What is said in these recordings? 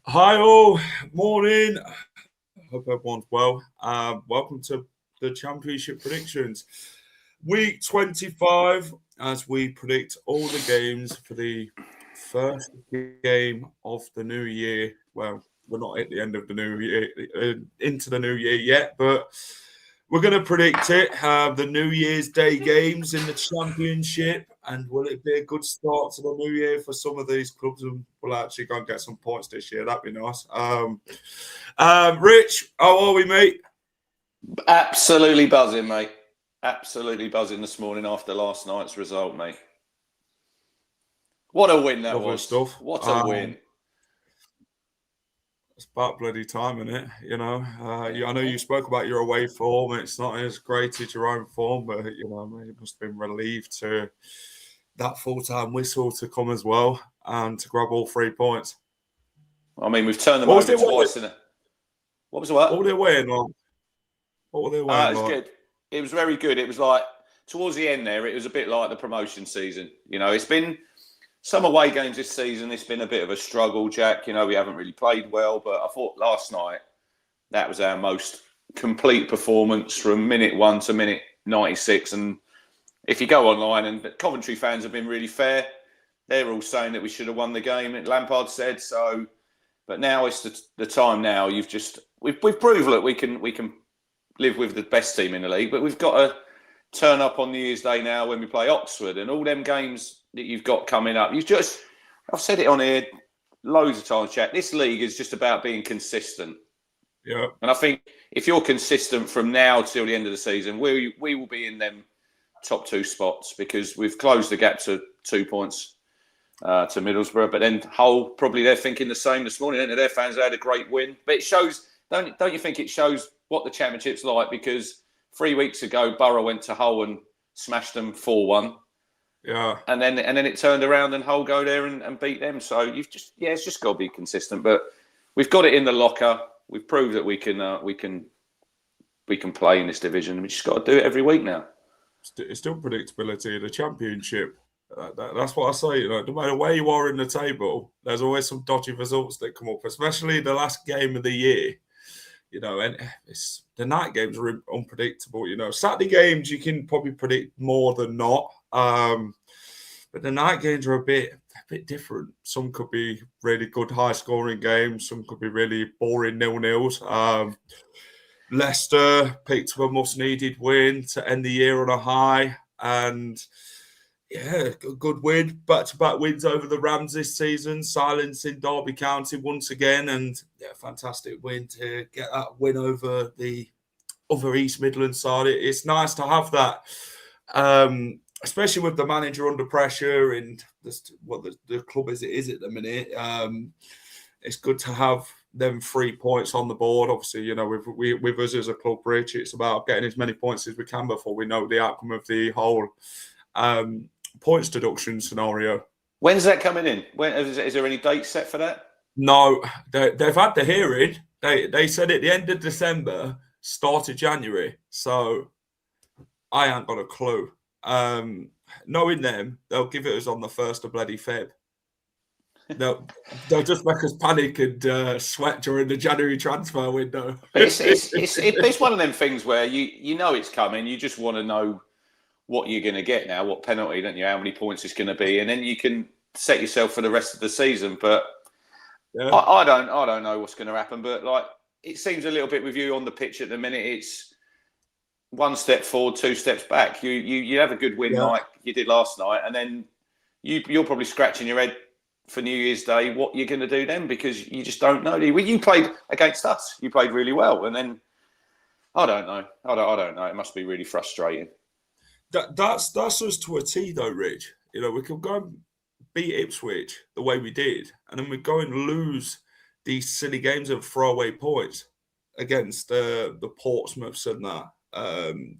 Hi all, morning. Hope everyone's well. Welcome to the Championship predictions. Week 25, as we predict all the games for the first game of the new year. Well, we're not at the end of the new year, into the new year yet, but we're going to predict it. The New Year's Day games in the Championship, and will it be a good start to the new year for some of these clubs? And we'll actually go and get some points this year. That'd be nice. Rich, how are we, mate? Absolutely buzzing, mate. Absolutely buzzing this morning after last night's result, mate. What a win that was. Stuff. What a win. It's about bloody time, isn't it? You know, I know you spoke about your away form. It's not as great as your own form, but, you know, it must have been relieved to that full-time whistle to come as well and to grab all 3 points. I mean, we've turned them over twice. What was what? What were they weighing on? What were they weighing It was good. It was very good. It was like, towards the end there, it was a bit like the promotion season. You know, it's been some away games this season. It's been a bit of a struggle, Jack. You know, we haven't really played well, but I thought last night that was our most complete performance from minute 1 to minute 96. And if you go online, and Coventry fans have been really fair, they're all saying that we should have won the game. Lampard said so, but now it's the time. Now we've proved that we can live with the best team in the league, but we've got to turn up on New Year's Day now when we play Oxford and all them games that you've got coming up. I've said it on here loads of times, Jack. This league is just about being consistent. Yeah. And I think if you're consistent from now till the end of the season, we will be in them top 2 spots because we've closed the gap to 2 points to Middlesbrough. But then Hull, probably they're thinking the same this morning. Their fans had a great win. But it shows, don't you think it shows what the Championship's like? Because 3 weeks ago, Boro went to Hull and smashed them 4-1. Yeah. And then it turned around and Hull go there and beat them. So it's just got to be consistent. But we've got it in the locker. We've proved that we can play in this division. We just got to do it every week now. It's still predictability. The Championship, that's what I say. You know, no matter where you are in the table, there's always some dodgy results that come up, especially the last game of the year. You know, and the night games are unpredictable. You know, Saturday games you can probably predict more than not, but the night games are a bit different. Some could be really good, high-scoring games. Some could be really boring 0-0s. Leicester picked up a much-needed win to end the year on a high, and yeah, good win. Back-to-back wins over the Rams this season, silencing Derby County once again, and yeah, fantastic win to get that win over the other East Midlands side. It's nice to have that, especially with the manager under pressure and what the club is at the minute. It's good to have them 3 points on the board. Obviously, you know, with us as a club, Rich, it's about getting as many points as we can before we know the outcome of the whole points deduction scenario. When's that coming in? Is there any date set for that? No, they've had the hearing. They said at the end of December, start of January. So I ain't got a clue. Knowing them, they'll give it us on the 1st of bloody Feb. They'll just make us panic and sweat during the January transfer window. It's one of them things where you know it's coming. You just want to know what you're going to get now, what penalty, don't you? How many points it's going to be, and then you can set yourself for the rest of the season. But yeah. I don't know what's going to happen. But like, it seems a little bit with you on the pitch at the minute. It's 1 step forward, 2 steps back. You have a good win like you did last night, and then you're probably scratching your head for New Year's Day what you're going to do then, because you just don't know. You played against us. You played really well, and then I don't know. I don't know. It must be really frustrating. That's us to a T, though, Rich. You know, we can go and beat Ipswich the way we did, and then we go and lose these silly games of throwaway points against the Portsmouths and that,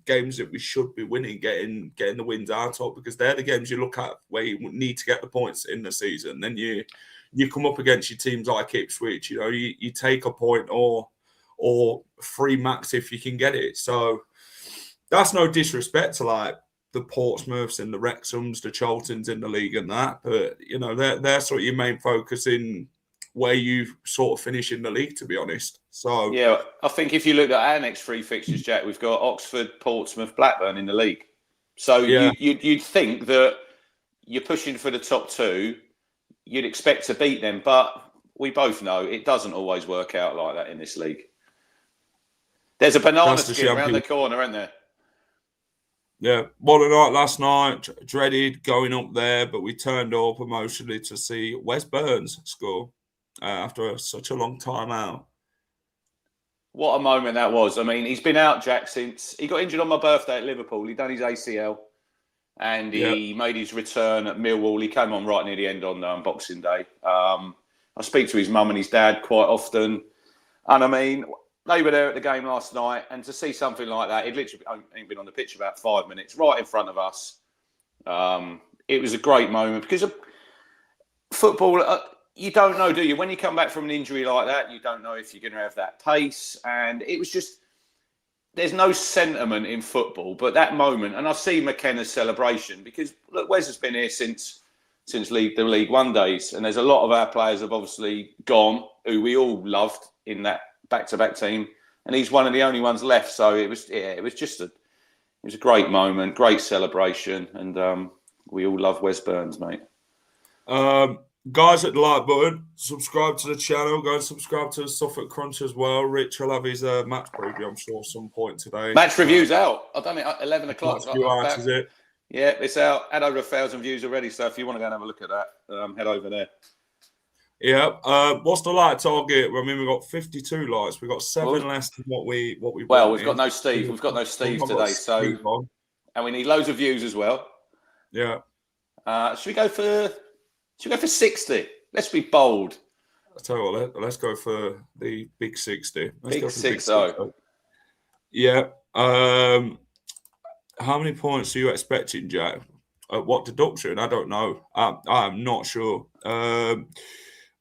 games that we should be winning, getting the wins out of, because they're the games you look at where you need to get the points in the season. Then you come up against your teams like Ipswich, you take a point or 3 max if you can get it. So that's no disrespect to like the Portsmouths and the Wrexhams, the Charltons in the league and that, but they're sort of your main focus in where you sort of finish in the league, to be honest. So yeah, I think if you look at our next 3 fixtures, Jack, we've got Oxford, Portsmouth, Blackburn in the league. So yeah. you'd think that you're pushing for the top 2, you'd expect to beat them, but we both know it doesn't always work out like that in this league. There's a banana skin around the corner, isn't there? Yeah, what a night last night. Dreaded going up there, but we turned up emotionally to see Wes Burns score after such a long time out. What a moment that was. I mean, he's been out, Jack, since he got injured on my birthday at Liverpool. He'd done his ACL and he made his return at Millwall. He came on right near the end on Boxing Day. I speak to his mum and his dad quite often. And I mean, they were there at the game last night, and to see something like that, he'd literally only been on the pitch about 5 minutes, right in front of us. It was a great moment because of football, you don't know, do you? When you come back from an injury like that, you don't know if you're going to have that pace. And it was just, there's no sentiment in football, but that moment, and I see McKenna's celebration because, look, Wes has been here since the League One days, and there's a lot of our players have obviously gone, who we all loved in that back-to-back team, and he's one of the only ones left. So it was a great moment, great celebration, and we all love Wes Burns, mate. Guys at the like button, subscribe to the channel. Go and subscribe to the Suffolk Crunch as well. Rich will have his match preview, I'm sure, at some point today. Match review's out. I've done it at 11 o'clock. Match review out, is it? Yeah, it's out. Had over 1,000 views already. So if you want to go and have a look at that, head over there. Yeah. What's the like target? I mean, we've got 52 likes. We've got 7 less than what we. Well, we've got no Steve. We've got no Steve today. So, and we need loads of views as well. Yeah. Should we go for 60? Let's be bold. I'll tell you what, let's go for the big 60. Let's big 60. Yeah. How many points are you expecting, Jack? What deduction? I don't know. I'm not sure.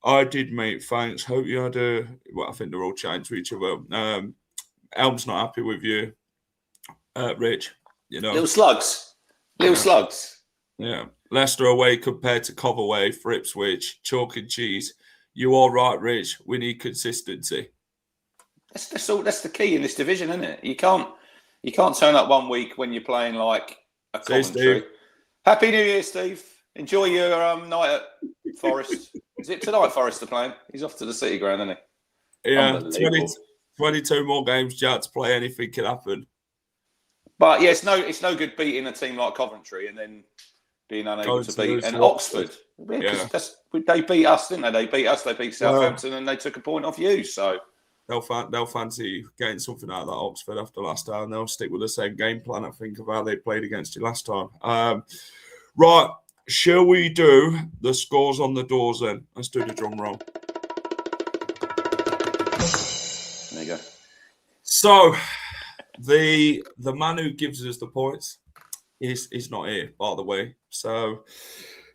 I did, mate. Thanks. Hope you had a... Well, I think they're all chatting to each other. Elm's not happy with you, Rich. Little slugs. Slugs. Yeah. Leicester away compared to Cov away for Ipswich. Chalk and cheese. You are right, Rich. We need consistency. That's the key in this division, isn't it? You can't turn up one week when you're playing like a Coventry. Happy New Year, Steve. Enjoy your night at Forest. Is it tonight Forest are playing? He's off to the City ground, isn't he? Yeah, 22 more games, Jack, to play. Anything can happen. But yeah, it's no good beating a team like Coventry and then being unable to beat Oxford. Yeah, they beat us, didn't they? They beat us. They beat Southampton, and they took a point off you. So they'll fancy getting something out of that Oxford after last time. They'll stick with the same game plan, I think, of how they played against you last time. Right, shall we do the scores on the doors then? Let's do the drum roll. There you go. So the man who gives us the points is not here, by the way. So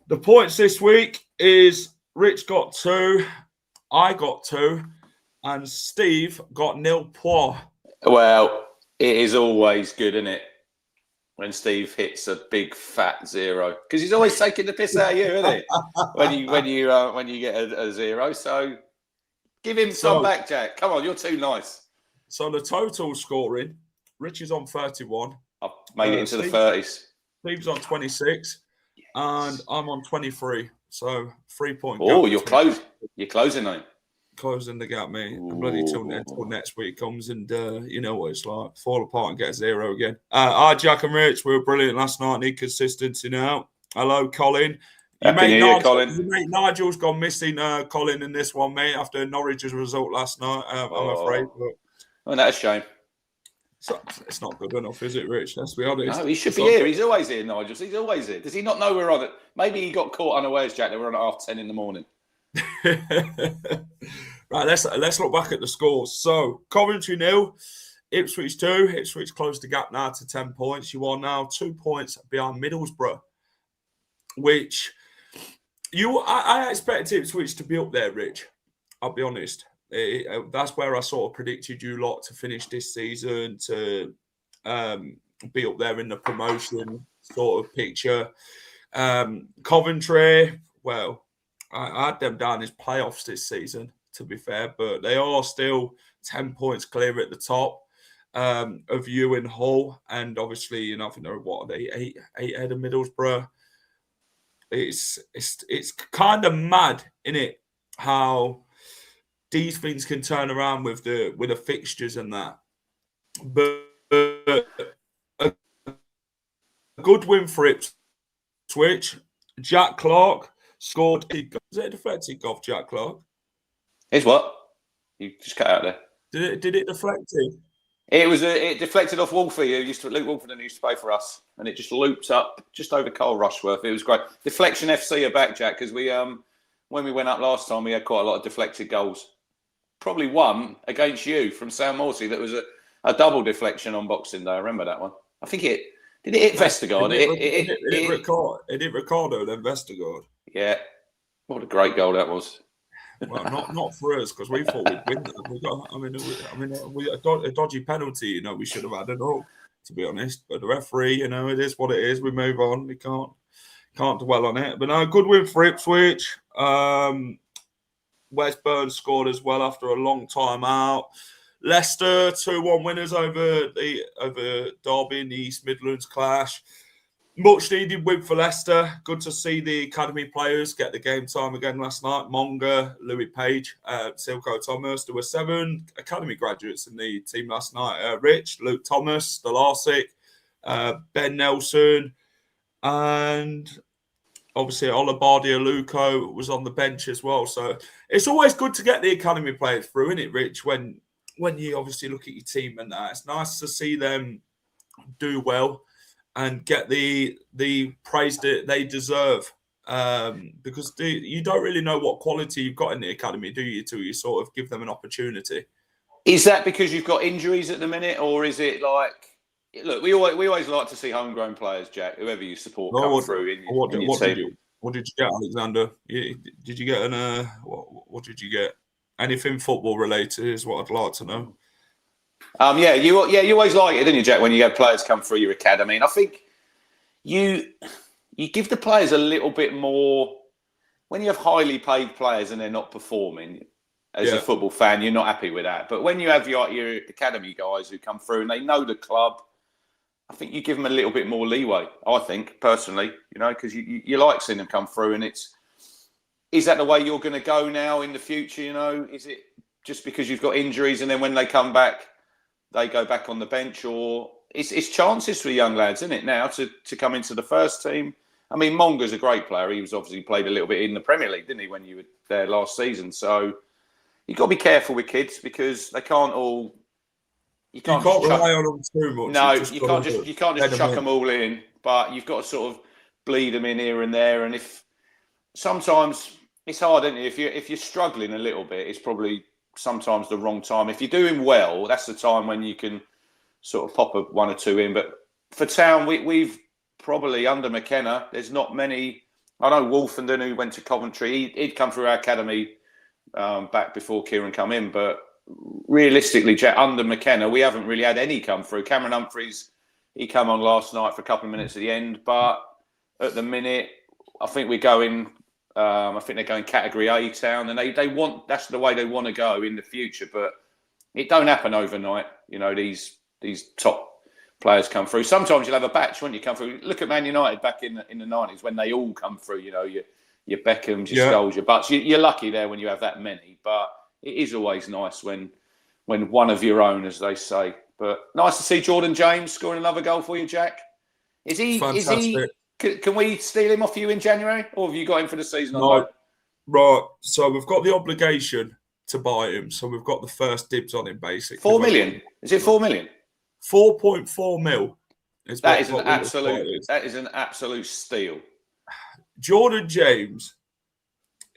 the points this week is Rich got 2, I got 2, and Steve got 0 points. Well, it is always good, isn't it, when Steve hits a big fat 0, because he's always taking the piss out of you, isn't he? when you get a 0. So give him some back, Jack. Come on, you're too nice. So the total scoring, Rich is on 31. I've made it into the 30s. Steve's on 26, and I'm on 23. So 3 point. Oh, you're close. You're closing, mate. Closing the gap, mate. Bloody till next week comes, and you know what it's like. Fall apart and get a 0 again. Hi, Jack and Rich. We were brilliant last night. Need consistency now. Hello, Colin. Colin. Your mate Nigel's gone missing, Colin, in this one, mate, after Norwich's result last night. I'm afraid. But... Well, that's a shame. It's not good enough, is it, Rich? Let's be honest. No, he should be here. He's always here, Nigel. He's always here. Does he not know we're on it? Maybe he got caught unawares, Jack, that we're on at 10:30 in the morning. Right, let's look back at the scores. So, Coventry 0, Ipswich 2. Ipswich closed the gap now to 10 points. You are now 2 points behind Middlesbrough, which I expect Ipswich to be up there, Rich. I'll be honest. That's where I sort of predicted you lot to finish this season, to be up there in the promotion sort of picture. Coventry, well, I had them down as playoffs this season, to be fair, but they are still 10 points clear at the top of you and Hull. And obviously, I think they're eight ahead of Middlesbrough. It's kind of mad, innit, how these things can turn around with the fixtures and that. But a good win for Ipswich. Jack Clark scored. Was it a deflected goal, Jack Clark? Is what? You just cut out there. Did it deflect it? It deflected off Wolfie, Luke Wolford, who used to play for us, and it just loops up just over Cole Rushworth. It was great. Deflection FC are back, Jack, because we when we went up last time, we had quite a lot of deflected goals. Probably one against you from Sam Morsey that was a double deflection on Boxing Day. I remember that one. I think did it hit Vestergaard? It hit Ricardo, then Vestergaard. Yeah. What a great goal that was. Well, not for us, because we thought we'd win that. We got a dodgy penalty, we should have had it all, to be honest. But the referee, it is what it is. We move on. We can't dwell on it. But no, good win for Ipswich. Wes Burns scored as well after a long time out. Leicester 2-1 winners over Derby in the East Midlands clash. Much needed win for Leicester. Good to see the academy players get the game time again last night. Monga, Louis Page, Silko Thomas. There were 7 academy graduates in the team last night. Rich, Luke Thomas, Stolarczyk, Ben Nelson, and obviously Olabardi Aluko was on the bench as well. So it's always good to get the academy players through, isn't it, Rich? When you obviously look at your team and that, it's nice to see them do well and get the praise that they deserve, because you don't really know what quality you've got in the academy, do you, till you sort of give them an opportunity. Is that because you've got injuries at the minute, or is it like, look, we always like to see homegrown players, Jack, whoever you support come through in your team. What did you get, Alexander? Did you get what did you get? Anything football related is what I'd like to know. You always like it, don't you, Jack, when you have players come through your academy? And I think you give the players a little bit more when you have highly paid players and they're not performing. As a football fan, you're not happy with that. But when you have your academy guys who come through and they know the club, I think you give them a little bit more leeway. I think personally, because you like seeing them come through, and is that the way you're going to go now in the future? Is it just because you've got injuries and then when they come back, they go back on the bench, or it's chances for the young lads, isn't it, now to come into the first team? I mean, Monga's a great player. He was obviously played a little bit in the Premier League, didn't he, when you were there last season? So you've got to be careful with kids because they can't all. You can't rely on them too much. No, you can't just chuck them all in. But you've got to sort of bleed them in here and there. And if sometimes it's hard, isn't it? If you're struggling a little bit, it's probably sometimes the wrong time. If you're doing well, that's the time when you can sort of pop one or two in. But for Town, we've probably under McKenna, there's not many. I know Wolfenden, who went to Coventry, he'd come through our academy back before Kieran come in. But realistically, Jack, under McKenna, we haven't really had any come through. Cameron Humphreys, he came on last night for a couple of minutes at the end. But at the minute, I think we're going. I think they're going Category A Town, and they want, that's the way they want to go in the future. But it don't happen overnight. These top players come through. Sometimes you'll have a batch when you come through. Look at Man United back in the 90s when they all come through. Your Beckhams, your Scholes, your Butts. You're lucky there when you have that many. But it is always nice when one of your own, as they say. But nice to see Jordan James scoring another goal for you, Jack. Is he? Fantastic. Is he? Can we steal him off you in January, or have you got him for the season? No, right. So we've got the obligation to buy him. So we've got the first dibs on him, basically. 4 million? Is it 4 million? 4.4 mil. That is an absolute steal. Jordan James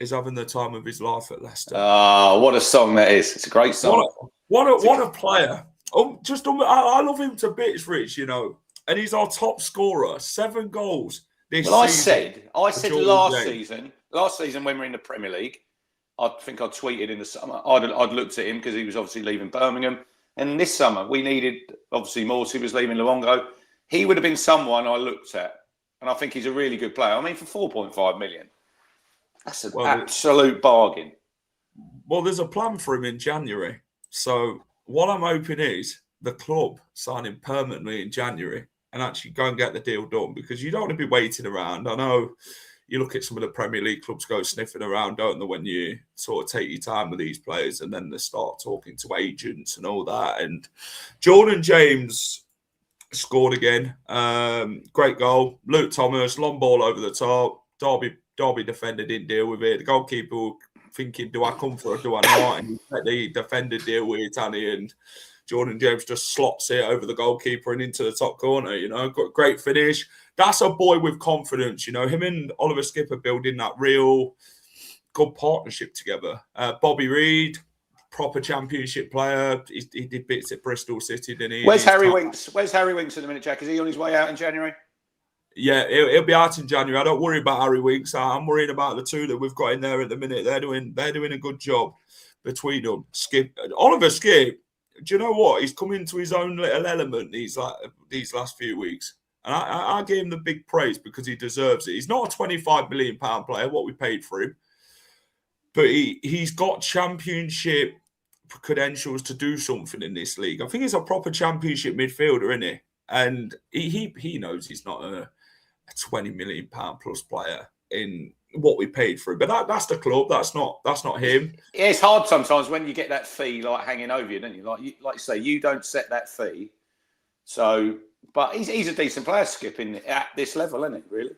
is having the time of his life at Leicester. Oh, what a song that is. It's a great song. What a player. I love him to bits, Rich, you know. And he's our top scorer. 7 goals this season. I said last season when we were in the Premier League, I think I tweeted in the summer, I'd looked at him because he was obviously leaving Birmingham. And this summer, we needed, obviously, Morsey was leaving Luongo. He would have been someone I looked at. And I think he's a really good player. I mean, for 4.5 million, that's an absolute bargain. Well, there's a plan for him in January. So what I'm hoping is the club sign him permanently in January and actually go and get the deal done, because you don't want to be waiting around. I know you look at some of the Premier League clubs go sniffing around, don't they, when you sort of take your time with these players and then they start talking to agents and all that. And Jordan James scored again. Great goal. Luke Thomas, long ball over the top. Derby defender didn't deal with it. The goalkeeper thinking, do I come for it, do I not? And the defender deal with it, and Jordan James just slots it over the goalkeeper and into the top corner, you know. Got great finish. That's a boy with confidence, you know. Him and Oliver Skipper building that real good partnership together. Bobby Reid, proper championship player. He did bits at Bristol City, didn't he? Where's Harry Winks? Where's Harry Winks at the minute, Jack? Is he on his way out in January? Yeah, he'll be out in January. I don't worry about Harry Winks. I'm worried about the two that we've got in there at the minute. They're doing a good job between them. Oliver Skip, do you know what? He's come into his own little element these last few weeks. And I gave him the big praise because he deserves it. He's not a £25 million player, what we paid for him. But he's got championship credentials to do something in this league. I think he's a proper championship midfielder, isn't he? And he knows he's not a £20 million plus player in what we paid for him. But that's the club. That's not him. Yeah, it's hard sometimes when you get that fee like hanging over you, don't you? Like you say, you don't set that fee. So, but he's a decent player, Skip, at this level, isn't he? Really?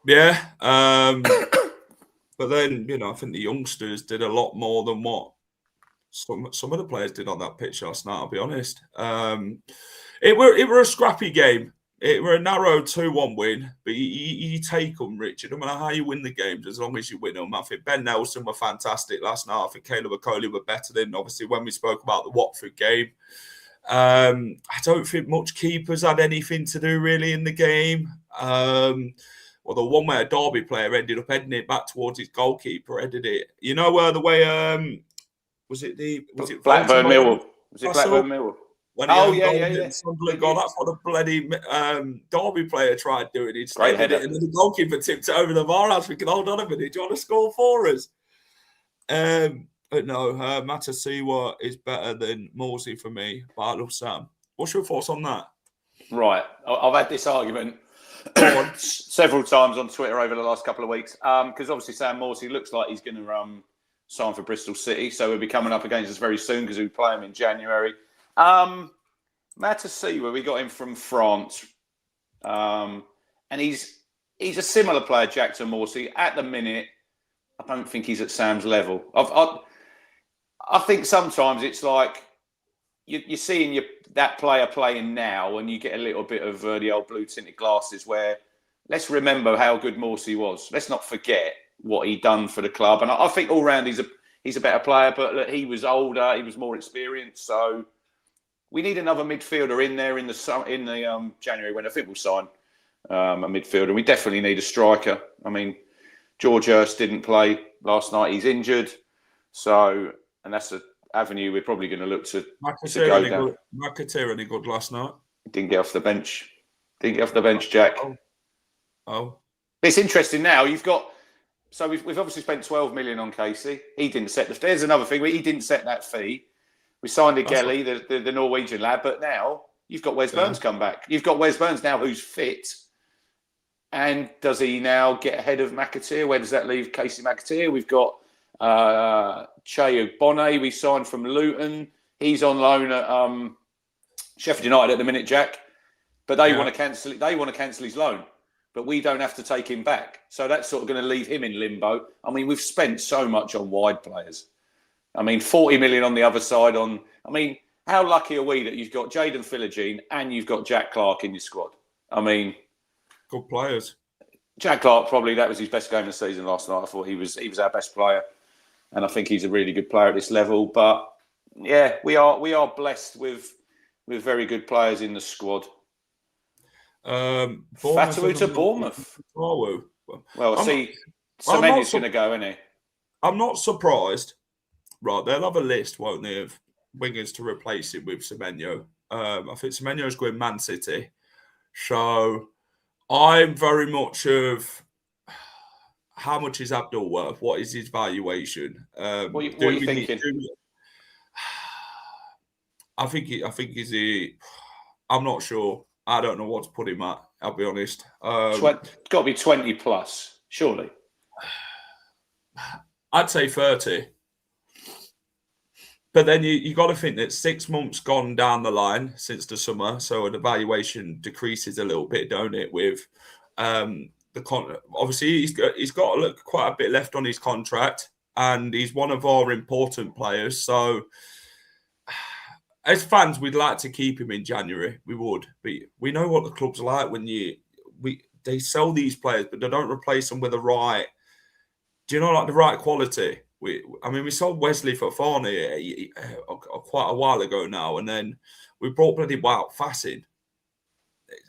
Yeah. But then, you know, I think the youngsters did a lot more than what some of the players did on that pitch last night, I'll be honest. It were a scrappy game. It were a narrow 2-1 win, but you take them, Richard. No matter how you win the games, as long as you win them. I think Ben Nelson were fantastic last night. I think Caleb Okoli were better than, obviously, when we spoke about the Watford game. I don't think much keepers had anything to do, really, in the game. Well, the one where a Derby player ended up heading it back towards his goalkeeper, headed it. You know, the way, was it Blackburn Millwall? Was it Blackburn Millwall? Sunderland goal. That's what the bloody Derby player tried doing. He straight it, and then the goalkeeper tipped it over the bar. I was thinking, hold on a minute, do you want to score for us? But no, Matasiwa is better than Morsey for me. But I love Sam. What's your thoughts on that? Right, I've had this argument several times on Twitter over the last couple of weeks because obviously Sam Morsey looks like he's going to sign for Bristol City, so he'll be coming up against us very soon because we play him in January. Matasiwa, we got him from France, and he's a similar player, Jack, to Morsey. At the minute, I don't think he's at Sam's level. I think sometimes it's like you're seeing that player playing now, and you get a little bit of the old blue tinted glasses. Where let's remember how good Morsey was. Let's not forget what he done for the club. And I think all round he's a better player, but he was older, he was more experienced, so. We need another midfielder in there in the January when I think we'll sign a midfielder. We definitely need a striker. I mean, George Hurst didn't play last night; he's injured. So, and that's an avenue we're probably going to look to go down. McAteer any good last night? Didn't get off the bench. Jack. Oh. It's interesting now. You've got so we've obviously spent 12 million on Casey. He didn't set there's another thing where he didn't set that fee. We signed a Gelly, the Norwegian lad, but now you've got Wes Burns come back. You've got Wes Burns now who's fit. And does he now get ahead of McAteer? Where does that leave Casey McAteer? We've got Che Bonnet, we signed from Luton. He's on loan at Sheffield United at the minute, Jack. But they want to cancel it. They want to cancel his loan. But we don't have to take him back. So that's sort of going to leave him in limbo. I mean, we've spent so much on wide players. I mean, 40 million on the other side how lucky are we that you've got Jayden Philogene and you've got Jack Clark in your squad? I mean, good players. Jack Clark, probably that was his best game of the season last night. I thought he was our best player, and I think he's a really good player at this level. But yeah, we are blessed with very good players in the squad. Fatawu to Bournemouth. Well, Semenyo's going to go, isn't he? I'm not surprised. Right, they'll have a list, won't they, of wingers to replace it with Semenyo. I think Semenyo's going Man City. So I'm very much of how much is Abdul worth? What is his valuation? What are you thinking? I think he's a. I'm not sure. I don't know what to put him at. I'll be honest. It's got to be 20 plus, surely. I'd say 30. But then you got to think that 6 months gone down the line since the summer, so the valuation decreases a little bit, don't it? With obviously he's got quite a bit left on his contract, and he's one of our important players. So as fans, we'd like to keep him in January. We would, but we know what the club's like when they sell these players, but they don't replace them with the right quality. We sold Wesley for Farney quite a while ago now, and then we brought bloody Wout Fassing.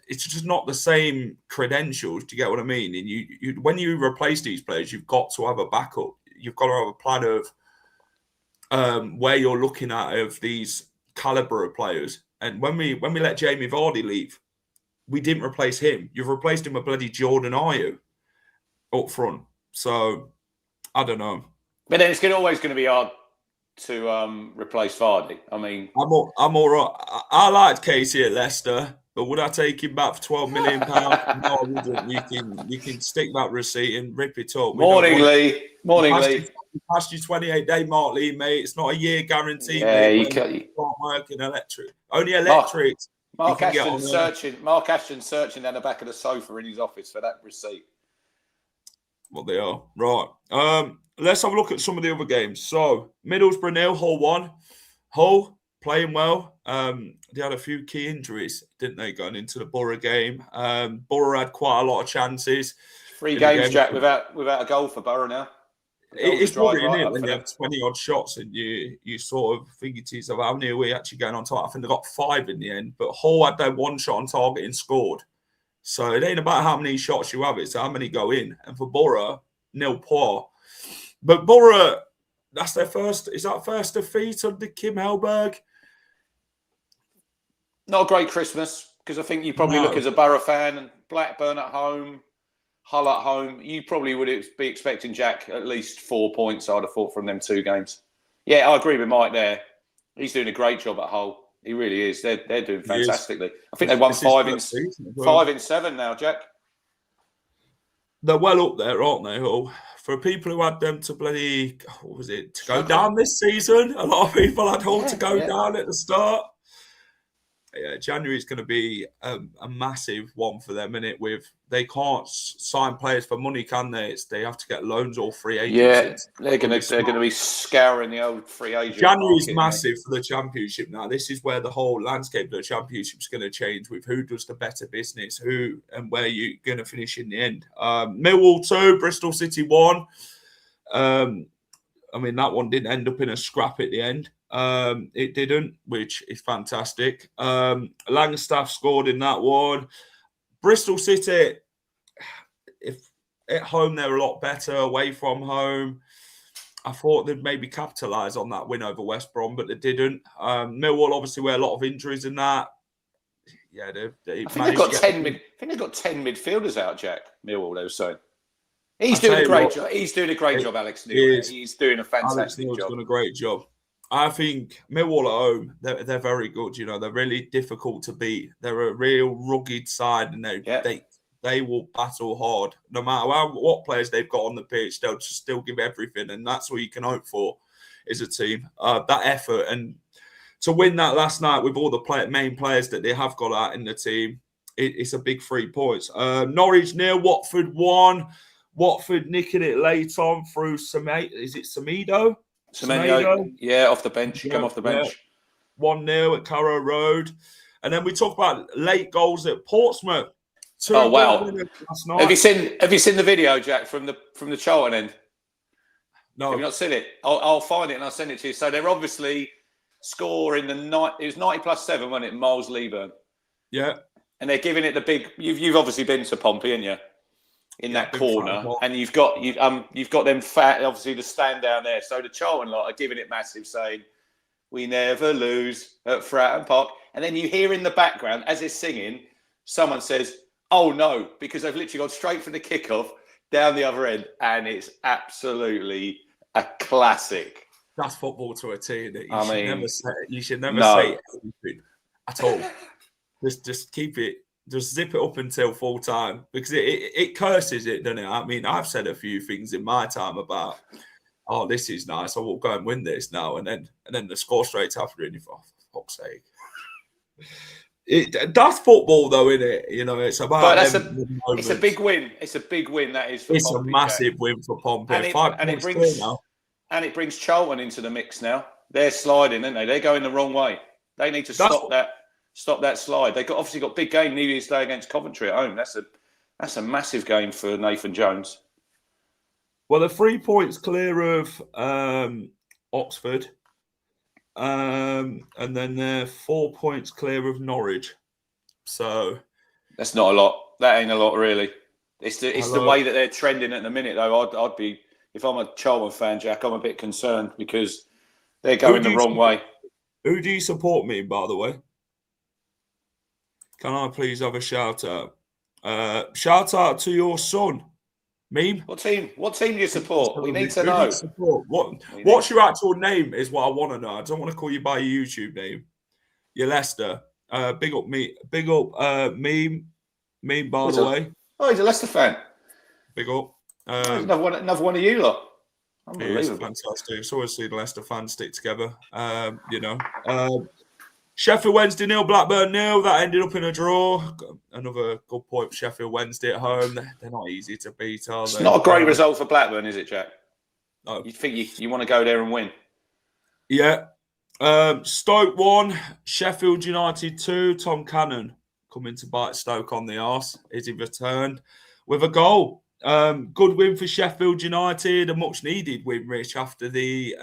It's just not the same credentials. Do you get what I mean? And you when you replace these players, you've got to have a backup. You've got to have a plan of where you're looking at of these caliber of players. And when we let Jamie Vardy leave, we didn't replace him. You've replaced him with bloody Jordan Ayew up front. So I don't know. But then it's always going to be hard to replace Vardy. I mean, I'm all right. I liked Casey at Leicester, but would I take him back for £12 million? No, I wouldn't. You can stick that receipt and rip it up. Morning, Lee. You passed your 28-day mark, Lee, mate. It's not a year guarantee. Yeah, mate, you can't work in electric. Only electric. Mark Ashton's searching down the back of the sofa in his office for that receipt. Well, they are. Right. Let's have a look at some of the other games. So, Middlesbrough 0, Hull 1. Hull playing well. They had a few key injuries, didn't they, going into the Boro game? Boro had quite a lot of chances. 3 games, Jack, without a goal for Boro now. It's worrying, isn't it, when you have 20-odd shots and you sort of think to yourself, how many are we actually going on target? I think they got 5 in the end, but Hull had their 1 shot on target and scored. So it ain't about how many shots you have, it's how many go in. And for Boro, 0-4. But Boro, that's their first defeat under Kim Hellberg? Not a great Christmas, because I think you probably look as a Boro fan, and Blackburn at home, Hull at home, you probably would be expecting, Jack, at least 4 points, I'd have thought, from them 2 games. Yeah, I agree with Mike there. He's doing a great job at Hull. He really is. They're doing fantastically. I think they won 5 in 7 now, Jack. They're well up there, aren't they, Hull? For people who had them to to go down this season, a lot of people had Hull to go down at the start. Yeah, January is going to be a massive one for them, innit? They can't sign players for money, can they? They have to get loans or free agents. Yeah, they're going to be scouring the old free agent. January is massive for the Championship now. This is where the whole landscape of the Championship is going to change with who does the better business, who and where you're going to finish in the end. Millwall 2, Bristol City 1. That one didn't end up in a scrap at the end. It didn't, which is fantastic. Langstaff scored in that one. Bristol City, if at home they're a lot better, away from home, I thought they'd maybe capitalise on that win over West Brom, but they didn't. Millwall, obviously, were a lot of injuries in that. Yeah, I think they've got 10 midfielders out, Jack. Millwall, they were saying. He's doing a great job. He's doing a great job, Alex Neil. He's doing a fantastic job. He's doing a great job. I think Millwall at home, they're very good. You know, they're really difficult to beat. They're a real rugged side, and they will battle hard. No matter what players they've got on the pitch, they'll just still give everything, and that's what you can hope for as a team. That effort, and to win that last night with all the main players that they have got out in the team, it's a big 3 points. Norwich 0, Watford 1. Watford nicking it late on through Semedo? Semenyo, off the bench. Come off the bench. 1-0 at Carrow Road. And then we talk about late goals at Portsmouth. 2 wow! Last night. Have you seen the video, Jack, from the Charlton end? No. Have you not seen it? I'll find it and I'll send it to you. So they're obviously scoring the night. It was 90+7, wasn't it? Miles Lieburn. Yeah. And they're giving it the big. You've obviously been to Pompey, haven't you? In that corner, and you've got them fat. Obviously, the stand down there. So the Charlton lot are giving it massive, saying, "We never lose at Fratton Park." And then you hear in the background as they're singing, someone says, "Oh no," because they've literally gone straight from the kickoff down the other end, and it's absolutely a classic. That's football to a T, isn't it? You should never say anything at all. Just keep it. Just zip it up until full time, because it curses it, doesn't it? I mean, I've said a few things in my time about, oh, this is nice, I will go and win this now, and then the score straight after, and you thought, for fuck's sake. That's football, though, isn't it? You know, it's about. But it's a big win. It's a big win. That is. For it's Pompey, a massive win for Pompey. And it brings Charlton into the mix now. They're sliding, aren't they? They're going the wrong way. They need to stop that slide. They've obviously got big game New Year's Day against Coventry at home. That's a massive game for Nathan Jones. Well, they're 3 points clear of Oxford. And then they're 4 points clear of Norwich. So that's not a lot. That ain't a lot, really. It's the way that they're trending at the minute, though. I'd be, if I'm a Charlton fan, Jack, I'm a bit concerned because they're going the wrong way. Who do you support, me, by the way? Can I please have a shout out? Shout out to your son, Meme. What team do you support? We need to know. What's your actual name is what I want to know. I don't want to call you by your YouTube name. You're Leicester. Big up me. Big up Meme, by the way. Oh, he's a Leicester fan. Big up. Another one of you lot. It's fantastic. It's always see the Leicester fans stick together. Sheffield Wednesday 0, Blackburn 0. That ended up in a draw. Another good point for Sheffield Wednesday at home. They're not easy to beat, are they? It's not a great result for Blackburn, is it, Jack? No. You think you want to go there and win? Yeah. Stoke 1, Sheffield United 2. Tom Cannon coming to bite Stoke on the arse. Is he returned with a goal? Good win for Sheffield United. A much needed win, Rich, after the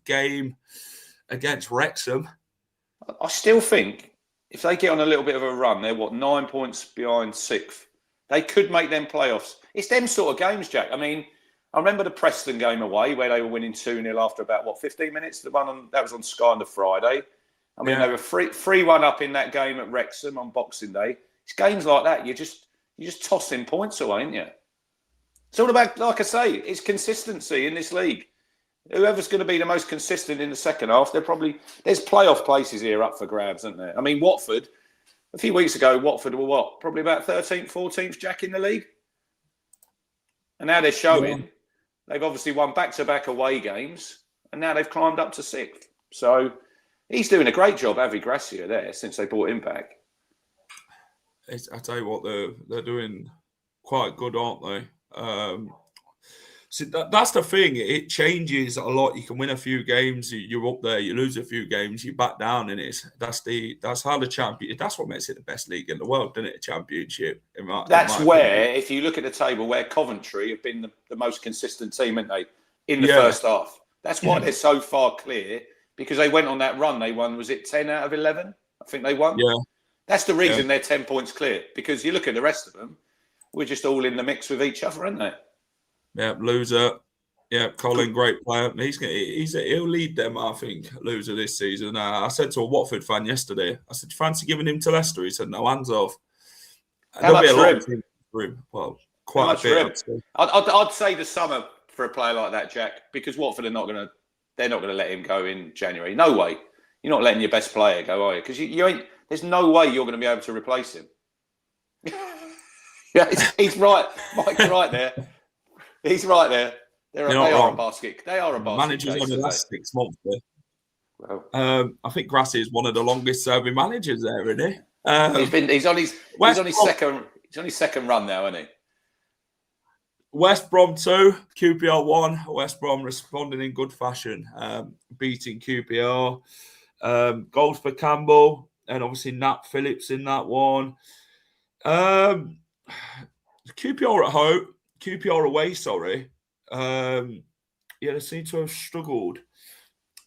game against Wrexham. I still think if they get on a little bit of a run, they're 9 points behind 6th. They could make them playoffs. It's them sort of games, Jack. I mean, I remember the Preston game away where they were winning 2-0 after about 15 minutes. That was on Sky on the Friday. I mean, they were 3-1 up in that game at Wrexham on Boxing Day. It's games like that. You're just tossing points away, aren't you? It's all about, like I say, it's consistency in this league. Whoever's going to be the most consistent in the second half, there's playoff places here up for grabs, isn't there? I mean, Watford, a few weeks ago, Watford were what? Probably about 13th, 14th, Jack, in the league. And now they're showing. They've obviously won back-to-back away games, and now they've climbed up to 6th. So he's doing a great job, Avi Gracia, there, since they brought him back. I tell you what, they're doing quite good, aren't they? So that's the thing. It changes a lot. You can win a few games, you're up there. You lose a few games, you back down, and that's how the champion. That's what makes it the best league in the world, doesn't it? A championship. That's where, if you look at the table, where Coventry have been the most consistent team, haven't they, in the first half? That's why they're so far clear, because they went on that run. They won, was it 10 out of 11? I think they won. Yeah. That's the reason they're 10 points clear, because you look at the rest of them, we're just all in the mix with each other, aren't they? Yeah, Loser. Yeah, Colin, great player. He'll lead them, I think, Loser this season. I said to a Watford fan yesterday, I said, fancy giving him to Leicester? He said, no, hands off. How much for him? Well, quite a bit. I'd say the summer for a player like that, Jack, because Watford they're not going to let him go in January. No way. You're not letting your best player go, are you? Because you ain't. There's no way you're going to be able to replace him. Yeah, he's right. Mike's right there. He's right there. They are a basket. They are a basket. Managers over the last 6 months. Well, I think Grassi is one of the longest serving managers there, isn't he? He's on his second run now, isn't he? West Brom 2, QPR 1. West Brom responding in good fashion, beating QPR. Goals for Campbell and obviously Nat Phillips in that one. QPR at home, QPR away, sorry. They seem to have struggled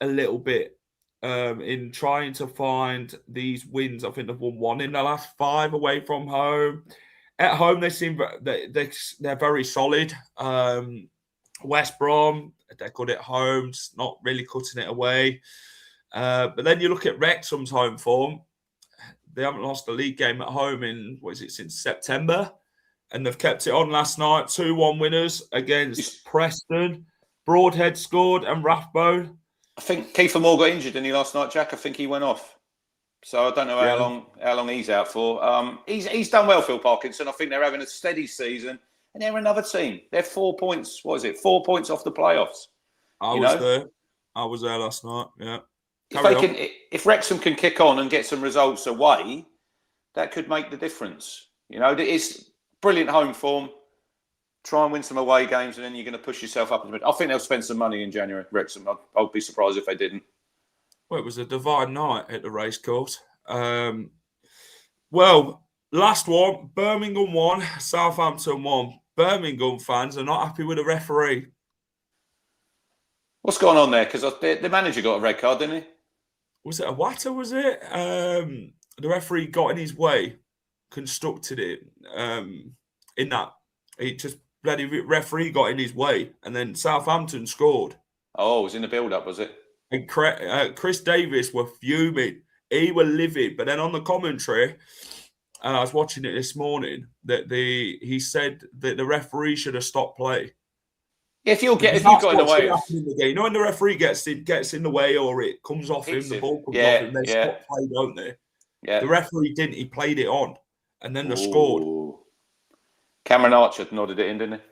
a little bit in trying to find these wins. I think they've won 1 in the last 5 away from home. At home, they seem they're very solid. West Brom, they're good at home, not really cutting it away. But then you look at Wrexham's home form. They haven't lost a league game at home in, since September. And they've kept it on last night. 2-1 winners against Preston. Broadhead scored and Rathbone. I think Kiefer Moore got injured, didn't he, last night, Jack? I think he went off. So I don't know how long he's out for. He's done well, Phil Parkinson. I think they're having a steady season. And they're another team. They're 4 points. 4 points off the playoffs. I was there last night, yeah. If Wrexham can kick on and get some results away, that could make the difference. It's brilliant home form. Try and win some away games, and then you're going to push yourself up. I think they'll spend some money in January, Wrexham. I'd be surprised if they didn't. Well, it was a divine night at the racecourse. Last one, Birmingham 1, Southampton 1. Birmingham fans are not happy with the referee. What's going on there? Because the manager got a red card, didn't he? Was it a Watter, was it? The referee got in his way, constructed it in that. He just bloody referee got in his way, and then Southampton scored. Oh, it was in the build-up, was it? And Chris Davis were fuming. He were livid. But then on the commentary, I was watching it this morning, that he said that the referee should have stopped play. If you got in the way, when the referee gets in the way or it comes off him, the ball comes off him, they stop play, don't they? Yeah. The referee didn't. He played it on, and then they scored. Cameron Archer nodded it in, didn't he?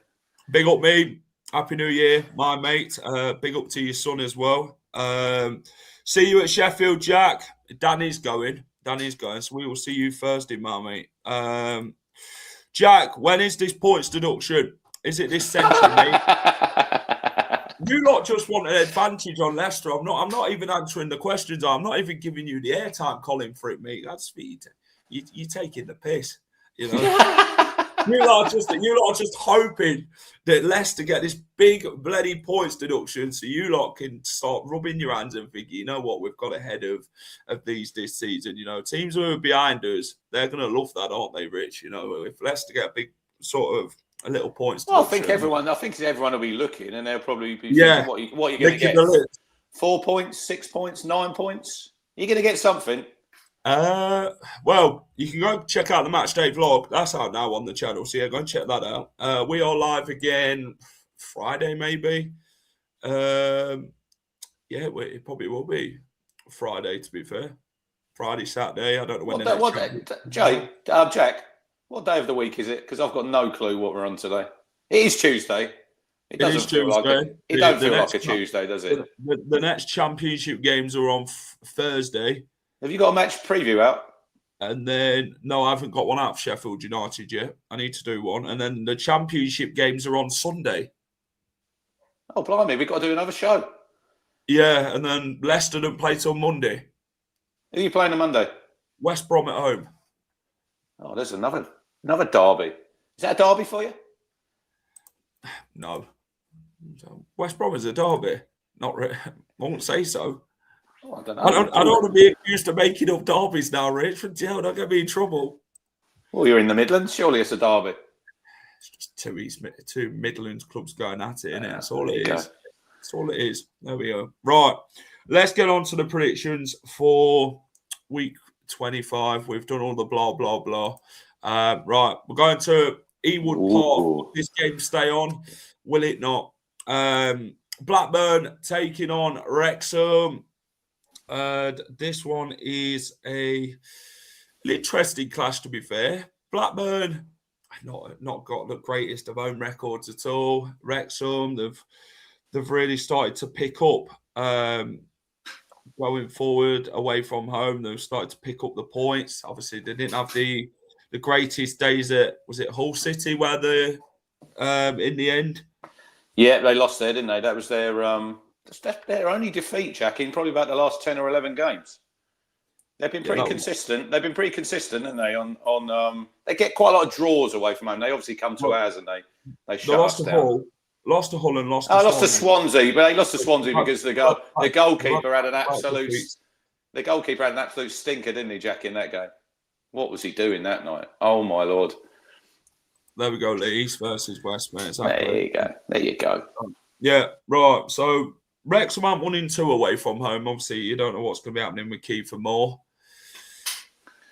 Big up me. Happy New Year, my mate. Big up to your son as well. See you at Sheffield, Jack. Danny's going. So we will see you Thursday, my mate. Jack, when is this points deduction? Is it this century, mate? You lot just want an advantage on Leicester. I'm not even answering the questions. I'm not even giving you the airtime, Colin, for it, mate. That's speed. You're taking the piss, you know. You lot are just hoping that Leicester get this big bloody points deduction, so you lot can start rubbing your hands and think, you know what, we've got ahead of these this season. You know, teams who are behind us, they're going to love that, aren't they, Rich? You know, if Leicester get a big sort of a little points deduction. I think everyone will be looking, and they'll probably be thinking, what are you going to get? 4 points, 6 points, 9 points? You're going to get something. Well, you can go check out the Matchday vlog. That's out now on the channel, so yeah, go and check that out. We are live again Friday, maybe. It probably will be Friday, to be fair. Friday, Saturday. I don't know when. Jack, what day of the week is it? Because I've got no clue what we're on today. It is Tuesday. It doesn't feel like a Tuesday, does it? The next championship games are on Thursday. Have you got a match preview out? And then, no, I haven't got one out for Sheffield United yet. I need to do one. And then the championship games are on Sunday. Oh, blimey, we've got to do another show. Yeah, and then Leicester don't play till Monday. Who are you playing on Monday? West Brom at home. Oh, there's another derby. Is that a derby for you? No. West Brom is a derby. Not really. I won't say so. Oh, I don't know. I don't want to be accused of making up derbies now, Rich. Don't get me in trouble. Well, you're in the Midlands. Surely it's a derby. It's just two Midlands clubs going at it, isn't it? That's all it is. That's all it is. There we go. Right. Let's get on to the predictions for week 25. We've done all the blah, blah, blah. Right. We're going to Ewood Park. This game stay on. Will it not? Blackburn taking on Wrexham. This one is a interesting clash, to be fair. Blackburn, not got the greatest of home records at all. Wrexham, they've really started to pick up going forward away from home. They've started to pick up the points. Obviously, they didn't have the greatest days at, was it Hull City, where they in the end? Yeah, they lost there, didn't they? That was their That's their only defeat, Jack, in probably about the last 10 or 11 games. They've been pretty consistent. They've been pretty consistent, haven't they? They get quite a lot of draws away from home. They obviously come to ours and they shut us down. Lost to Hull and lost to Swansea, but they lost to Swansea because the goalkeeper had an absolute stinker, didn't he, Jack, in that game? What was he doing that night? Oh my Lord! There we go, East versus West, mate. Exactly. There you go. Yeah, right. So Wrexham aren't 1-2 away from home. Obviously, you don't know what's going to be happening with Kiefer Moore.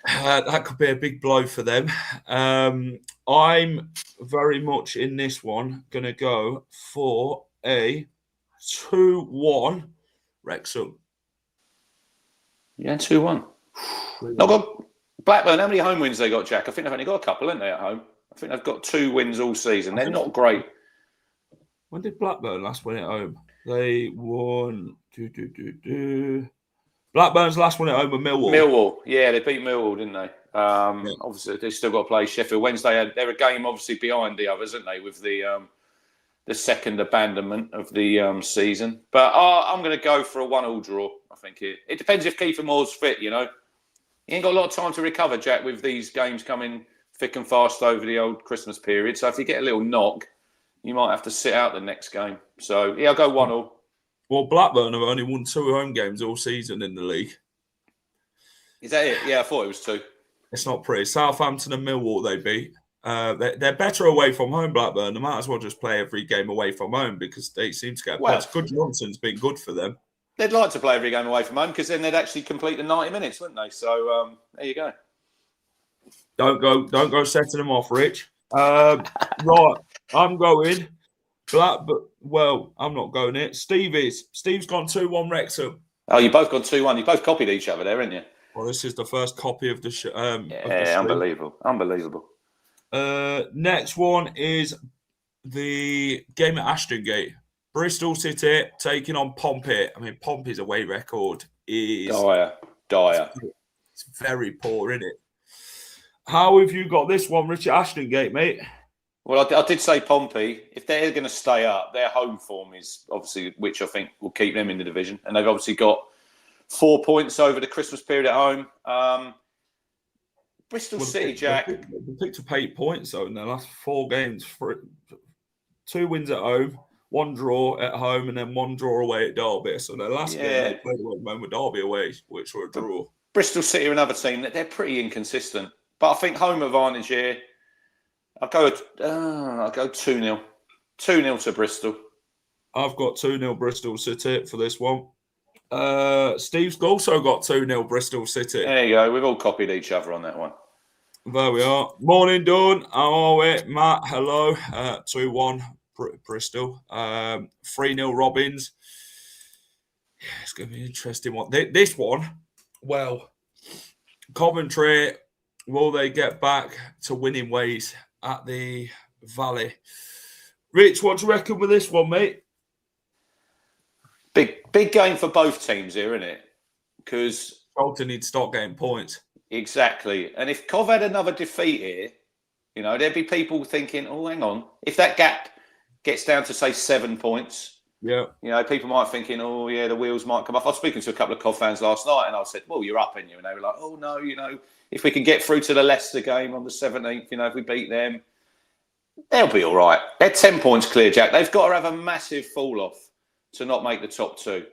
That could be a big blow for them. I'm very much in this one going to go for a 2-1 Wrexham. Yeah, 2-1. Not got Blackburn. How many home wins they got, Jack? I think they've only got a couple, haven't they, at home? I think they've got 2 wins all season. They're not great. When did Blackburn last win at home? They won. Blackburn's last one at home with Millwall. Yeah, they beat Millwall, didn't they? Obviously, they've still got to play Sheffield Wednesday. They're a game obviously behind the others, aren't they, with the second abandonment of the season. But I'm going to go for a 1-1 draw. I think it depends if Kiefer Moore's fit, you know. He ain't got a lot of time to recover, Jack, with these games coming thick and fast over the old Christmas period. So if you get a little knock, you might have to sit out the next game. So, yeah, I'll go 1-1. Well, Blackburn have only won 2 home games all season in the league. Is that it? Yeah, I thought it was 2. It's not pretty. Southampton and Millwall they beat. They're better away from home, Blackburn. They might as well just play every game away from home because they seem to get points. Good Johnson's been good for them. They'd like to play every game away from home because then they'd actually complete the 90 minutes, wouldn't they? So, there you go. Don't go setting them off, Rich. Right, I'm going I'm not going it. Steve's gone 2-1 Wrexham. Oh, you both gone 2-1. You both copied each other there, haven't you? Well, this is the first copy of the show. Unbelievable. Next one is the game at Ashton Gate. Bristol City taking on Pompey. I mean, Pompey's away record is dire. It's very poor, isn't it? How have you got this one, Richard? Ashton Gate, mate? Well, I did say Pompey. If they're going to stay up, their home form is obviously, which I think will keep them in the division. And they've obviously got 4 points over the Christmas period at home. Bristol City, Jack. They picked up 8 points, though, in their last 4 games. 2 wins at home, 1 draw at home, and then 1 draw away at Derby. So their last game they played with Derby away, which were a draw. Bristol City are another team that they're pretty inconsistent. But I think home advantage here. I'll go 2-0. 2-0 to Bristol. I've got 2-0 Bristol City for this one. Steve's also got 2-0 Bristol City. There you go. We've all copied each other on that one. There we are. Morning, Dawn. How are we? Matt, hello. 2-1 Bristol. 3-0 Robins. Yeah, it's going to be an interesting one. This one, well, Coventry, will they get back to winning ways at the Valley? Rich, what do you reckon with this one, mate? Big game for both teams here, isn't it? Because Charlton need to start getting points. Exactly. And if Cov had another defeat here, you know, there'd be people thinking, oh, hang on. If that gap gets down to, say, 7 points, you know, people might be thinking, oh, yeah, the wheels might come off. I was speaking to a couple of Cov fans last night and I said, well, you're up, aren't you? And they were like, oh, no, you know, if we can get through to the Leicester game on the 17th, you know, if we beat them, they'll be all right. They're 10 points clear, Jack. They've got to have a massive fall-off to not make the top 2.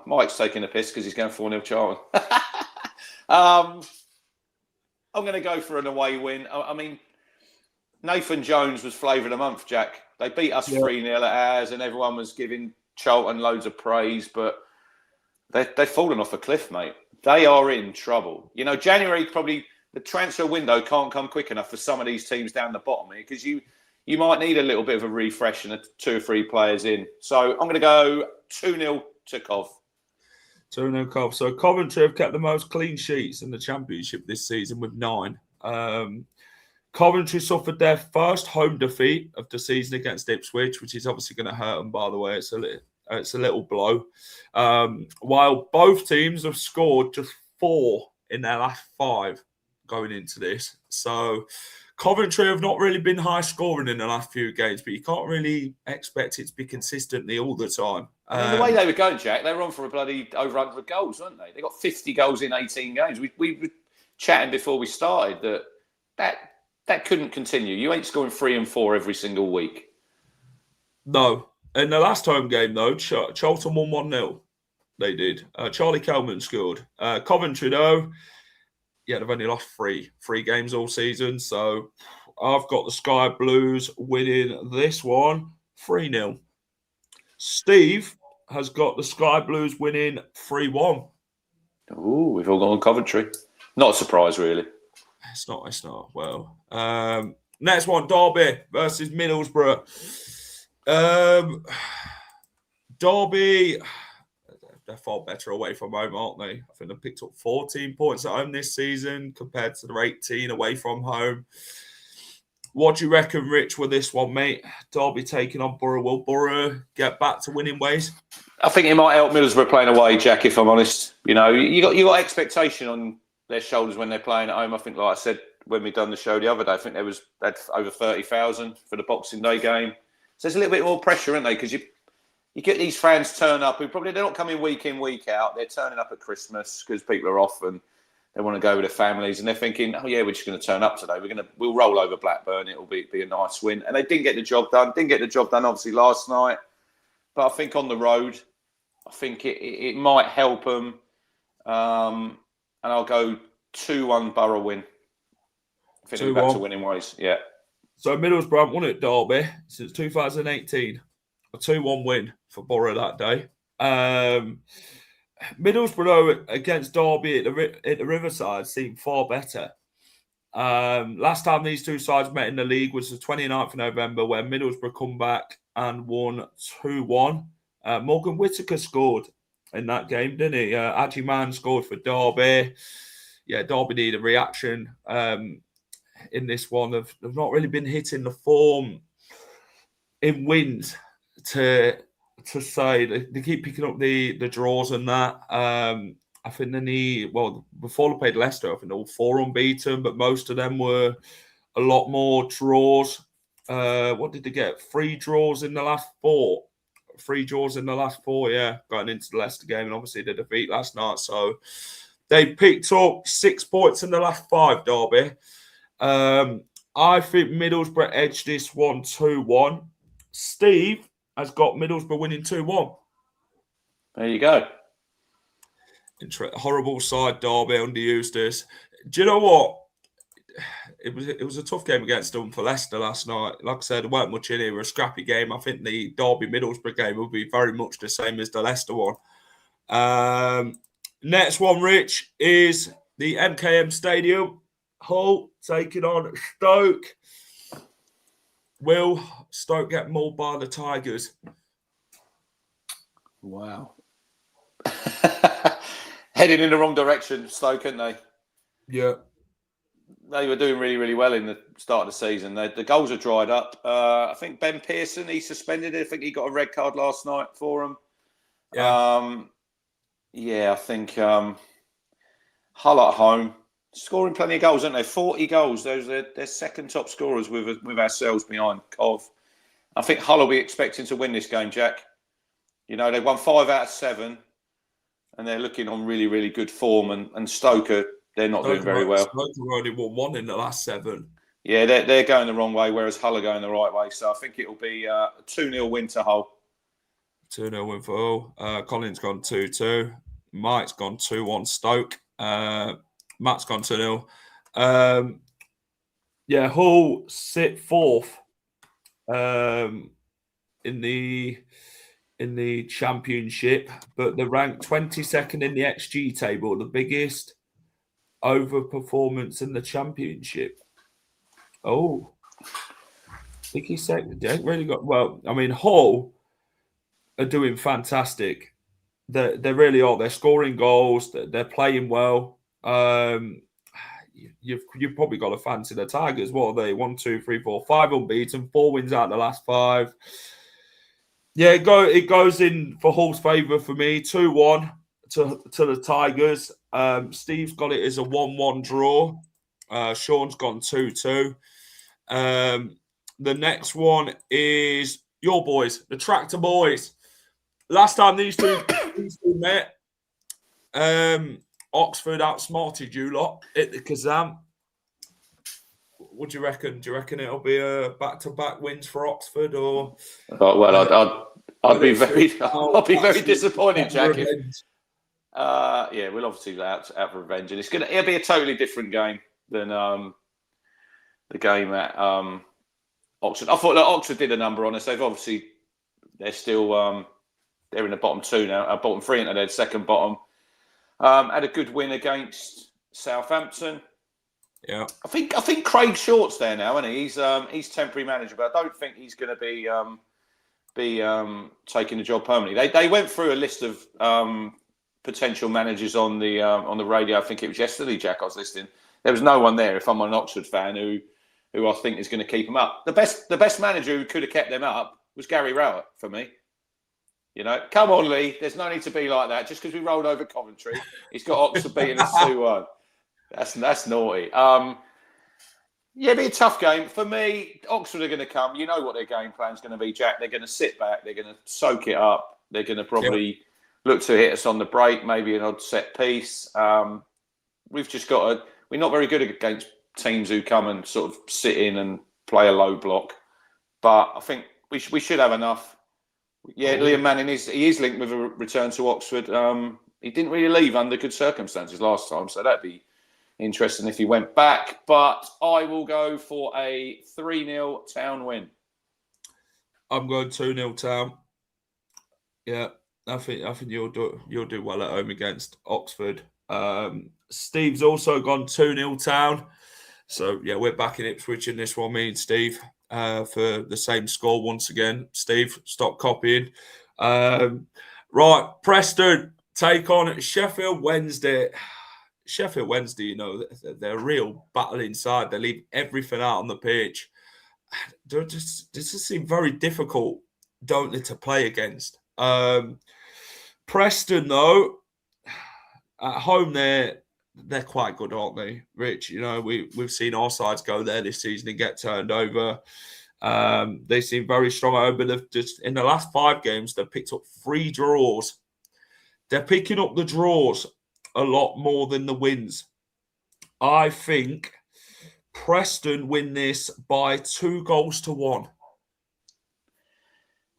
Mike's taking a piss because he's going 4-0 Charlton. I'm going to go for an away win. I mean, Nathan Jones was flavour of the month, Jack. They beat us 3-0 at ours and everyone was giving Charlton loads of praise, but they've fallen off a cliff, mate. They are in trouble. You know, January, probably the transfer window can't come quick enough for some of these teams down the bottom here because you might need a little bit of a refresh and 2 or 3 players in. So I'm going to go 2-0 to Cov. 2-0 Cov. So Coventry have kept the most clean sheets in the Championship this season with 9. Coventry suffered their first home defeat of the season against Ipswich, which is obviously going to hurt them, by the way. It's a little blow. While both teams have scored just 4 in their last 5 going into this. So Coventry have not really been high scoring in the last few games, but you can't really expect it to be consistently all the time. I mean, the way they were going, Jack, they were on for a bloody over 100 goals, weren't they? They got 50 goals in 18 games. We were chatting before we started that couldn't continue. You ain't scoring 3 and 4 every single week. No. In the last home game, though, Charlton won 1-0. They did. Charlie Kelman scored. Coventry, though, yeah, they've only lost three games all season. So I've got the Sky Blues winning this one 3-0. Steve has got the Sky Blues winning 3-1. Ooh, we've all gone on Coventry. Not a surprise, really. It's not. Well, next one, Derby versus Middlesbrough. Derby, they're far better away from home, aren't they? I think they picked up 14 points at home this season compared to their 18 away from home. What do you reckon, Rich, with this one, mate? Derby taking on Boro. Will Boro get back to winning ways? I think it might help Middlesbrough playing away, Jack, if I'm honest. You know, you got expectation on their shoulders when they're playing at home. I think, like I said when we done the show the other day, I think they'd over 30,000 for the Boxing Day game. So there's a little bit more pressure, isn't they? Because you get these fans turn up who they're not coming week in, week out. They're turning up at Christmas because people are off and they want to go with their families, and they're thinking, "Oh yeah, we're just going to turn up today. We'll roll over Blackburn. It'll be a nice win." And they didn't get the job done. Didn't get the job done obviously last night, but I think on the road, I think it might help them. And I'll go 2-1 Boro win. I think they're back to winning ways. Yeah. So Middlesbrough haven't won at Derby since 2018. A 2-1 win for Boro that day. Middlesbrough against Derby at the Riverside seemed far better. Last time these two sides met in the league was the 29th of November, where Middlesbrough come back and won 2-1. Morgan Whittaker scored in that game, didn't he? Adji Man scored for Derby. Yeah, Derby need a reaction in this one. They've not really been hitting the form in wins to say. They keep picking up the draws and that. I think before they played Leicester, I think they were 4 unbeaten, but most of them were a lot more draws. What did they get? 3 draws in the last 4. 3 draws in the last 4, yeah, going into the Leicester game, and obviously the defeat last night. So they picked up 6 points in the last 5, Derby. I think Middlesbrough edged this one 2-1. Steve has got Middlesbrough winning 2-1. There you go. Horrible side, Derby under Eustace. Do you know what? It was a tough game against them for Leicester last night. Like I said, there weren't much in it. It was a scrappy game. I think the Derby-Middlesbrough game will be very much the same as the Leicester one. Next one, Rich, is the MKM Stadium. Hull taking on Stoke. Will Stoke get mauled by the Tigers? Wow. Heading in the wrong direction, Stoke, aren't they? Yeah. They were doing really, really well in the start of the season. The goals are dried up. I think Ben Pearson, he suspended it. I think he got a red card last night for him. Yeah. I think Hull at home, scoring plenty of goals, aren't they? 40 goals. They're second top scorers with ourselves behind Cov. I think Hull will be expecting to win this game, Jack. You know, they won 5 out of 7, and they're looking on really, really good form. And Stoke, they're not doing very well. Stoke only won 1 in the last 7. Yeah, they're going the wrong way, whereas Hull are going the right way. So I think it'll be a 2-0 win to Hull. 2-0 win for Hull. Colin's gone 2-2. Mike's gone 2-1 Stoke. Matt's gone 2-0. Hull sit 4th in the championship, but they're ranked 22nd in the XG table, the biggest overperformance in the championship. Oh, Vicky second. They ain't really got Hull are doing fantastic. They really are. They're scoring goals. They're playing well. You've probably got to fancy the Tigers. What are they? 1, 2, 3, 4, 5 unbeaten. 4 wins out of the last 5. Yeah, it goes in for Hull's favour for me. 2-1 to the Tigers. Steve's got it as a 1-1 draw. Sean's gone 2-2. The next one is your boys, the Tractor Boys. Last time these two met, Oxford outsmarted you lot at the Kazam. What do you reckon? Do you reckon it'll be a back-to-back wins for Oxford, or? I'd be very disappointed, Jack. Yeah, we'll obviously go out for revenge, and it'll be a totally different game than the game at Oxford. I thought that Oxford did a number on us. They're still they're in the bottom two now, bottom three, and they're second bottom. Had a good win against Southampton. Yeah, I think Craig Short's there now, isn't he? He's temporary manager, but I don't think he's going to be taking the job permanently. They went through a list of potential managers on the radio. I think it was yesterday, Jack. I was listening. There was no one there. If I'm an Oxford fan, who I think is going to keep them up. The best manager who could have kept them up was Gary Rowett for me. You know, come on, Lee. There's no need to be like that. Just because we rolled over Coventry, he's got Oxford beating us 2-1. That's naughty. Yeah, it'll be a tough game. For me, Oxford are going to come. You know what their game plan is going to be, Jack. They're going to sit back. They're going to soak it up. They're going to probably look to hit us on the break, maybe an odd set piece. We've just got to... We're not very good against teams who come and sort of sit in and play a low block. But I think we should have enough. Yeah, Liam Manning he is linked with a return to Oxford. He didn't really leave under good circumstances last time, so that'd be interesting if he went back. But I will go for a 3-0 Town win. I'm going 2-0 Town. Yeah, I think you'll do well at home against Oxford. Steve's also gone 2-0 Town. So yeah, we're back in Ipswich in this one, me and Steve, for the same score once again. Steve, stop copying. Right, Preston take on Sheffield Wednesday. Sheffield Wednesday, you know, they're a real battle inside. They leave everything out on the pitch. They just seem very difficult, don't they, to play against. Preston, though, at home they're quite good, aren't they, Rich? You know, we've seen our sides go there this season and get turned over. They seem very strong at home, but they've just in the last 5 games they've picked up 3 draws. They're picking up the draws a lot more than the wins. I think Preston win this by 2-1.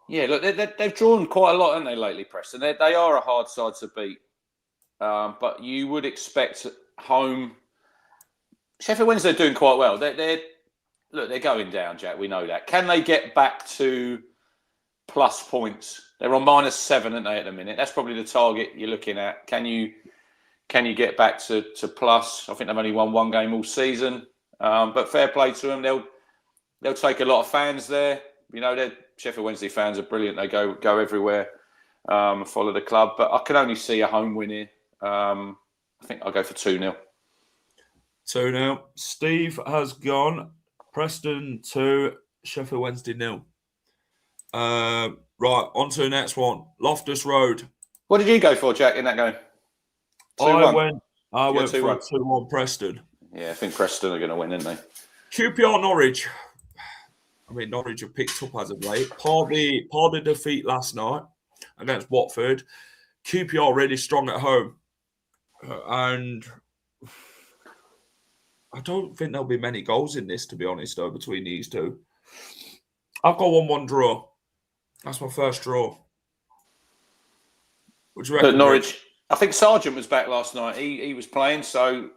Yeah, look, they've drawn quite a lot, haven't they, lately, Preston? They are a hard side to beat. But you would expect home. Sheffield Wednesday are doing quite well. They're going down, Jack. We know that. Can they get back to plus points? They're on -7, aren't they, at the minute? That's probably the target you're looking at. Can you get back to plus? I think they've only won 1 game all season. But fair play to them. They'll take a lot of fans there. You know, Sheffield Wednesday fans are brilliant. They go everywhere, follow the club. But I can only see a home win here. I think I'll go for 2-0. 2-0. Steve has gone Preston 2, Sheffield Wednesday 0. Right, on to the next one. Loftus Road. What did you go for, Jack, in that game? 2-1. I went for 2-1 Preston. Yeah, I think Preston are going to win, aren't they? QPR Norwich. I mean, Norwich have picked up as of late. Part the defeat last night against Watford. QPR really strong at home. And I don't think there'll be many goals in this, to be honest, though, between these two. I've got 1-1 draw. That's my first draw. What do you reckon? But Norwich, I think Sargent was back last night. He was playing, so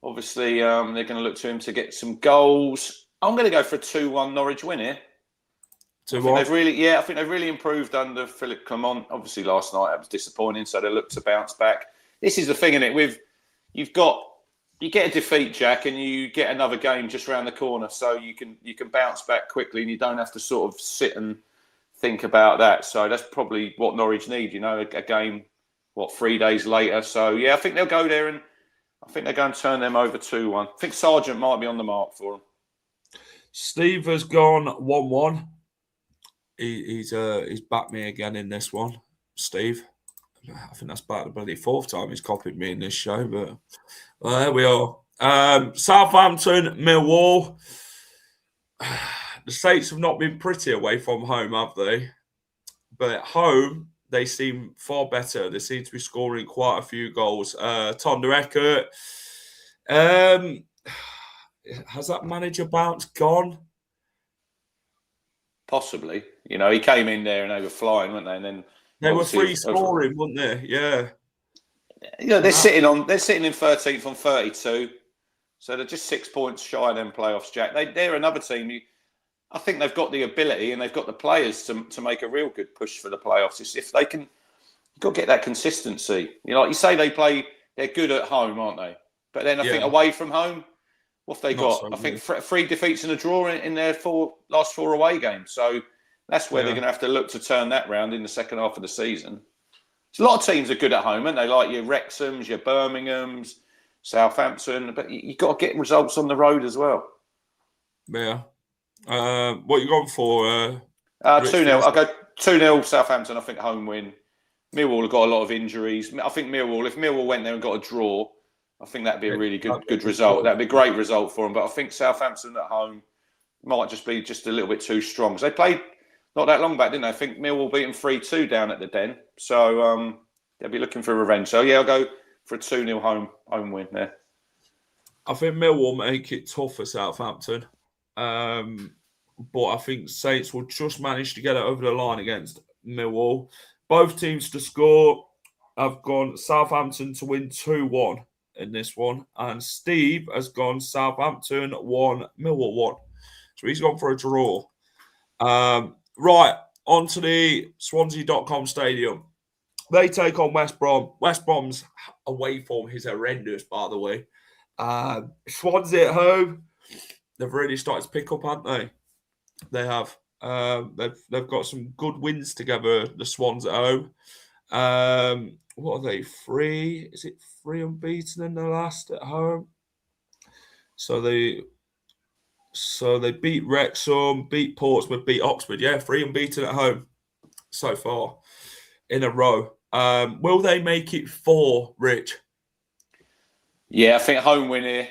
obviously they're going to look to him to get some goals. I'm going to go for a 2-1 Norwich win here. 2-1? I think they've really improved under Philip Clement. Obviously, last night it was disappointing, so they look to bounce back. This is the thing, isn't it? You get a defeat, Jack, and you get another game just around the corner, so you can bounce back quickly, and you don't have to sort of sit and think about that. So that's probably what Norwich need. You know, a game 3 days later. So yeah, I think they'll go there, and I think they're going to turn them over 2-1. I think Sargent might be on the mark for them. Steve has gone 1-1. He's backed me again in this one, Steve. I think that's about the bloody 4th time he's copied me in this show, but there we are. Southampton, Millwall. the Saints have not been pretty away from home, have they? But at home, they seem far better. They seem to be scoring quite a few goals. Tom Eckert, has that manager bounce gone? Possibly. You know, he came in there and they were flying, weren't they? And then they were free scoring, weren't they? Yeah. You know, they're sitting in 13th on 32. So they're just 6 points shy of them playoffs, Jack. They're another team. I think they've got the ability and they've got the players to make a real good push for the playoffs. It's if they can, you've got to get that consistency. You know, like you say, they're good at home, aren't they? But then I think away from home, what have they got? So I think 3 defeats and a draw in their last 4 away games. So that's where they're going to have to look to turn that round in the second half of the season. So a lot of teams are good at home, aren't they? Like your Wrexhams, your Birminghams, Southampton. But you've got to get results on the road as well. Yeah. What you going for? 2-0. I'll go 2-0 Southampton, I think, home win. Millwall have got a lot of injuries. I think if Millwall went there and got a draw, I think that'd be a really good result. That'd be a great result for them. But I think Southampton at home might just be a little bit too strong. Because they played not that long back, didn't they? I think Millwall beat them 3-2 down at the Den. So they'll be looking for revenge. So, yeah, I'll go for a 2-0 home win there. I think Millwall make it tough for Southampton. But I think Saints will just manage to get it over the line against Millwall. Both teams to score. I've gone Southampton to win 2-1 in this one. And Steve has gone Southampton 1, Millwall 1. So he's gone for a draw. Right, on to the Swansea.com stadium. They take on West Brom. West Brom's away form is horrendous, by the way. Swansea at home. They've really started to pick up, haven't they? They have. They've got some good wins together, the Swans at home. What are they? 3? Is it 3 unbeaten in the last at home? So they beat Wrexham, beat Portsmouth, beat Oxford. Yeah, 3 unbeaten at home so far in a row. Will they make it 4, Rich? Yeah, I think home win here.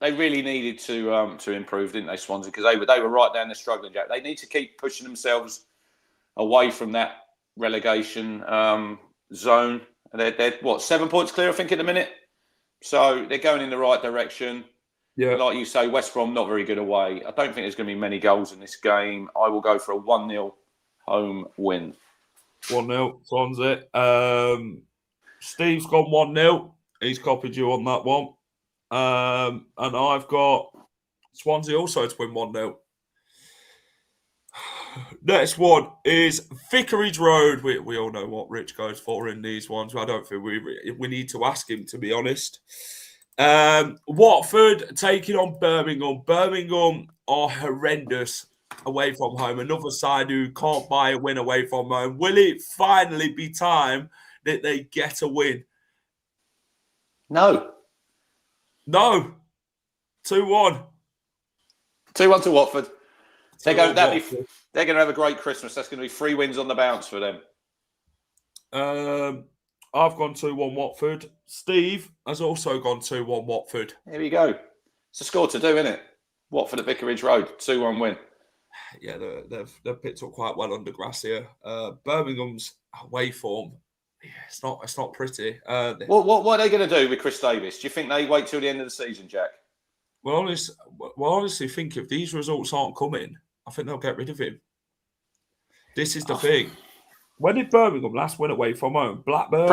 They really needed to improve, didn't they, Swansea? Because they were right down there struggling, Jack. They need to keep pushing themselves away from that relegation zone. They're 7 points clear, I think, at the minute. So they're going in the right direction. Yeah. Like you say, West Brom not very good away. I don't think there's going to be many goals in this game. I will go for a 1-0 home win. 1-0, Swansea. Steve's gone 1-0. He's copied you on that one. And I've got Swansea also to win 1-0. Next one is Vicarage Road. We all know what Rich goes for in these ones. I don't think we need to ask him, to be honest. Watford taking on Birmingham. Birmingham are horrendous away from home. Another side who can't buy a win away from home. Will it finally be time that they get a win? No. 2-1. 2-1 to Watford. They're going to have a great Christmas. That's going to be 3 wins on the bounce for them. I've gone 2-1 Watford. Steve has also gone 2-1 Watford. Here we go. It's a score to do, isn't it? Watford at Vicarage Road, 2-1 win. Yeah, they've picked up quite well under grass here. Birmingham's away form, it's not pretty. What are they going to do with Chris Davis? Do you think they wait till the end of the season, Jack? Well, honestly, think if these results aren't coming, I think they'll get rid of him. This is the thing. When did Birmingham last win away from home? Blackburn?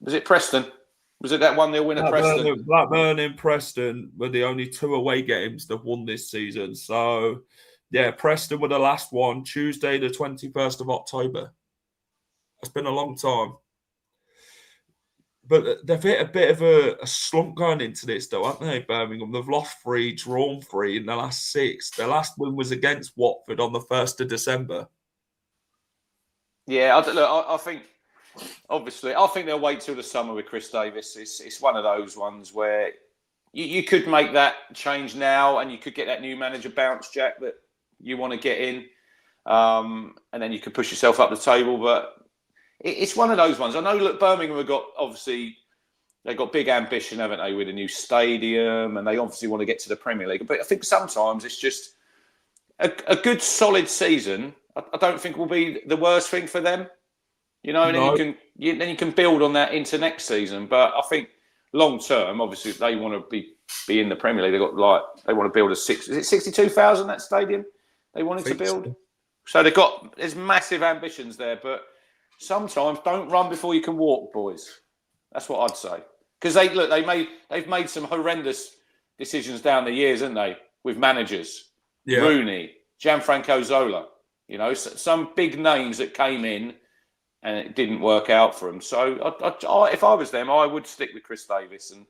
Was it Preston? Was it that 1-0 win at Preston? Blackburn and Preston were the only 2 away games they've won this season. So, yeah, Preston were the last one, Tuesday, the 21st of October. It's been a long time. But they've hit a bit of a slump going into this, though, haven't they, Birmingham? They've lost 3, drawn 3 in the last 6. Their last win was against Watford on the 1st of December. Yeah, I think, obviously, I think they'll wait till the summer with Chris Davis. It's one of those ones where you could make that change now and you could get that new manager bounce, Jack, that you want to get in. And then you could push yourself up the table, but it's one of those ones. I know, look, Birmingham have got, obviously, they've got big ambition, haven't they, with a new stadium, and they obviously want to get to the Premier League. But I think sometimes it's just a good solid season, I don't think will be the worst thing for them. You know, and then you can build on that into next season. But I think long term, obviously, they want to be in the Premier League. They want to build is it 62,000 that stadium they wanted to build? So there's massive ambitions there. But sometimes don't run before you can walk, boys. That's what I'd say. Because they've made some horrendous decisions down the years, haven't they? With managers, Rooney, Gianfranco Zola. You know, some big names that came in. And it didn't work out for them. So if I was them, I would stick with Chris Davis and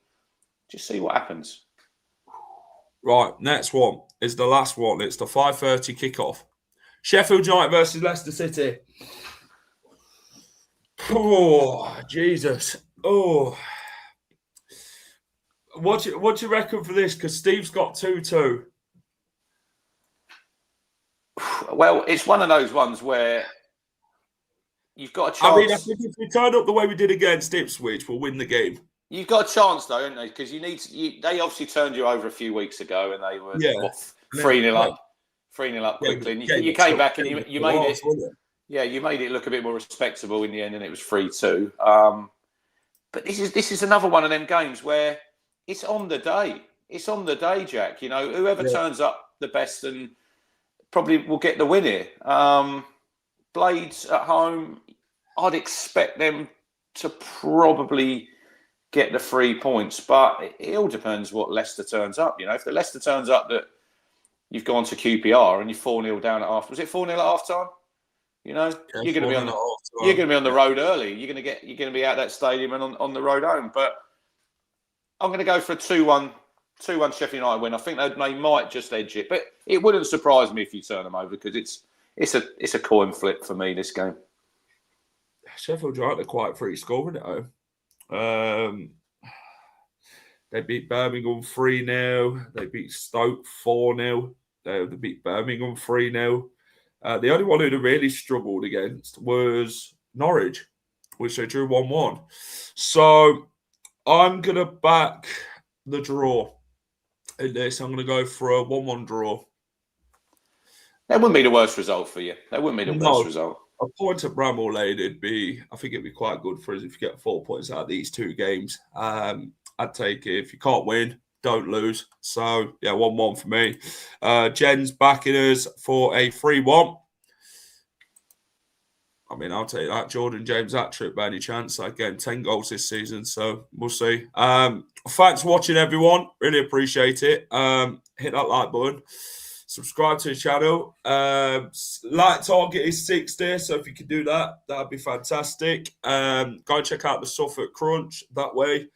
just see what happens. Right, next one is the last one. It's the 5:30 kickoff. Sheffield United versus Leicester City. Oh, Jesus. Oh. What do you reckon for this? Because Steve's got 2-2. Well, it's one of those ones where you've got a chance. I mean, I think if we turn up the way we did against Ipswich, we'll win the game. You've got a chance, though, haven't they? Because they obviously turned you over a few weeks ago, and they were 3-0 up. 3-0 up quickly. And you came back and you made it. Yeah, you made it look a bit more respectable in the end, and it was 3-2. But this is another one of them games where it's on the day. It's on the day, Jack. You know, whoever turns up the best and probably will get the win here. Blades at home, I'd expect them to probably get the 3 points, but it all depends what Leicester turns up. You know, if the Leicester turns up that you've gone to QPR and you're 4-0 down at half, was it 4-0 at half time? You know, you're going to be on the road early. You're going to be out that stadium and on the road home. But I'm going to go for a 2-1 Sheffield United win. I think they might just edge it, but it wouldn't surprise me if you turn them over because it's a coin flip for me, this game. Sheffield United are quite free scoring at home. They beat Birmingham 3-0. They beat Stoke 4-0. They beat Birmingham 3-0. The only one who they really struggled against was Norwich, which they drew 1-1. So I'm going to back the draw in this. I'm going to go for a 1-1 draw. That wouldn't be the worst result for you. That wouldn't be the worst result. A point at Bramall Lane, I think it'd be quite good for us if you get 4 points out of these two games. I'd take it. If you can't win, don't lose. So, 1-1 for me. Jen's backing us for a 3-1. I mean, I'll take that. Jordan James hat-trick by any chance. Again, 10 goals this season, so we'll see. Thanks for watching, everyone. Really appreciate it. Hit that like button. Subscribe to the channel. Like target is 60, so if you can do that, that'd be fantastic. Go check out the Suffolk Crunch that way.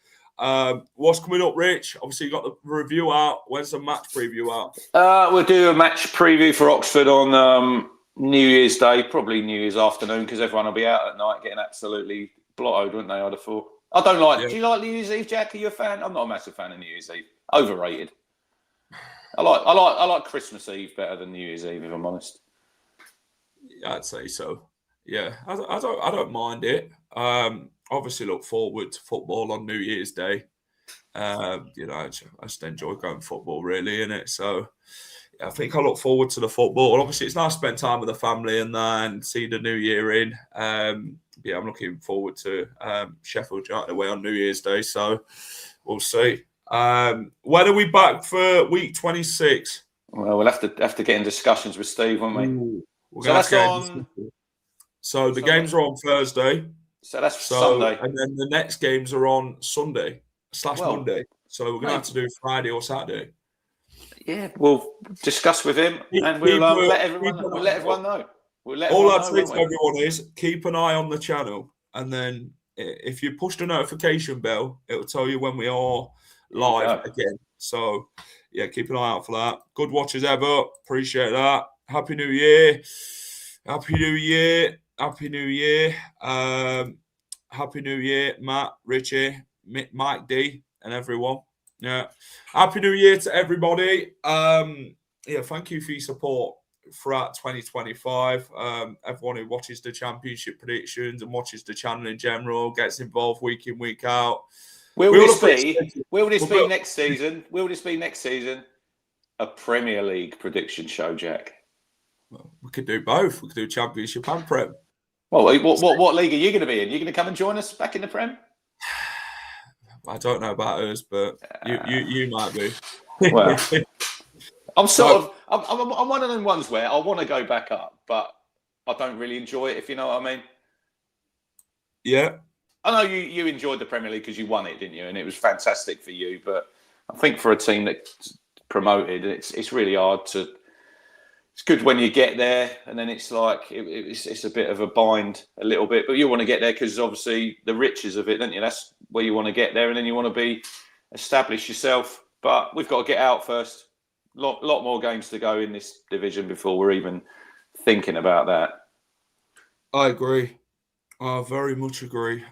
What's coming up, Rich? Obviously, you got the review out. When's the match preview out? We'll do a match preview for Oxford on New Year's Day, probably New Year's afternoon, because everyone will be out at night getting absolutely blottoed, wouldn't they? I'd have thought. I don't like. Yeah. Do you like New Year's Eve, Jack? Are you a fan? I'm not a massive fan of New Year's Eve. Overrated. I like Christmas Eve better than New Year's Eve, if I'm honest. Yeah, I'd say so. Yeah, I don't mind it. Obviously, look forward to football on New Year's Day. I just enjoy going football, really, innit? So, I think I look forward to the football. Obviously, it's nice to spend time with the family and see the new year in. I'm looking forward to Sheffield United away on New Year's Day. So, we'll see. When are we back for week 26? Well, we'll have to get in discussions with Steve, won't we? Ooh, so the games are on Thursday. So that's Sunday. And then the next games are on Sunday / Monday. So we're going to have to do Friday or Saturday. Yeah, we'll discuss with him and we'll let everyone know. All I'd say to everyone is keep an eye on the channel. And then if you push the notification bell, it'll tell you when we are live again. So, keep an eye out for that. Good watch as ever. Appreciate that. Happy New Year. Happy New Year. Happy New Year. Happy New Year, Matt, Richie, Mike D, and everyone. Yeah. Happy New Year to everybody. Thank you for your support throughout 2025. Everyone who watches the championship predictions and watches the channel in general, gets involved week in, week out. Will this be next season? Will this be next season? A Premier League prediction show, Jack? Well, we could do both. We could do Championship and Prem. Well, what league are you going to be in? You going to come and join us back in the Prem? I don't know about us, but you might be. Well, I'm one of them ones where I want to go back up, but I don't really enjoy it, if you know what I mean. Yeah. I know you enjoyed the Premier League because you won it, didn't you? And it was fantastic for you. But I think for a team that's promoted, it's really hard to. It's good when you get there, and then it's like it's a bit of a bind a little bit. But you want to get there because obviously the riches of it, don't you? That's where you want to get there, and then you want to establish yourself. But we've got to get out first. Lot more games to go in this division before we're even thinking about that. I agree. I very much agree.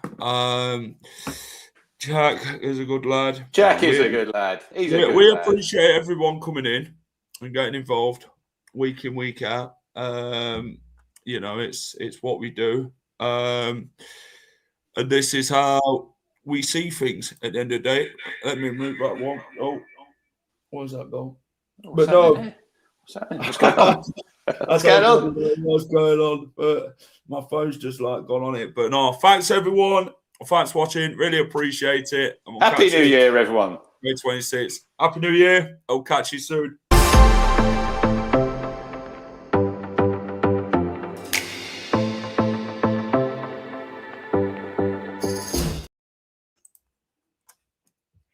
Jack is a good lad. Jack is a good lad. We appreciate everyone coming in and getting involved week in, week out. It's what we do. And this is how we see things at the end of the day. Let me move that one. Oh, what was that, Bill? What's going on? What's going on? But my phone's just gone on it. But no, thanks everyone. Thanks for watching. Really appreciate it. Happy New Year, everyone. May 26th. Happy New Year. I'll catch you soon.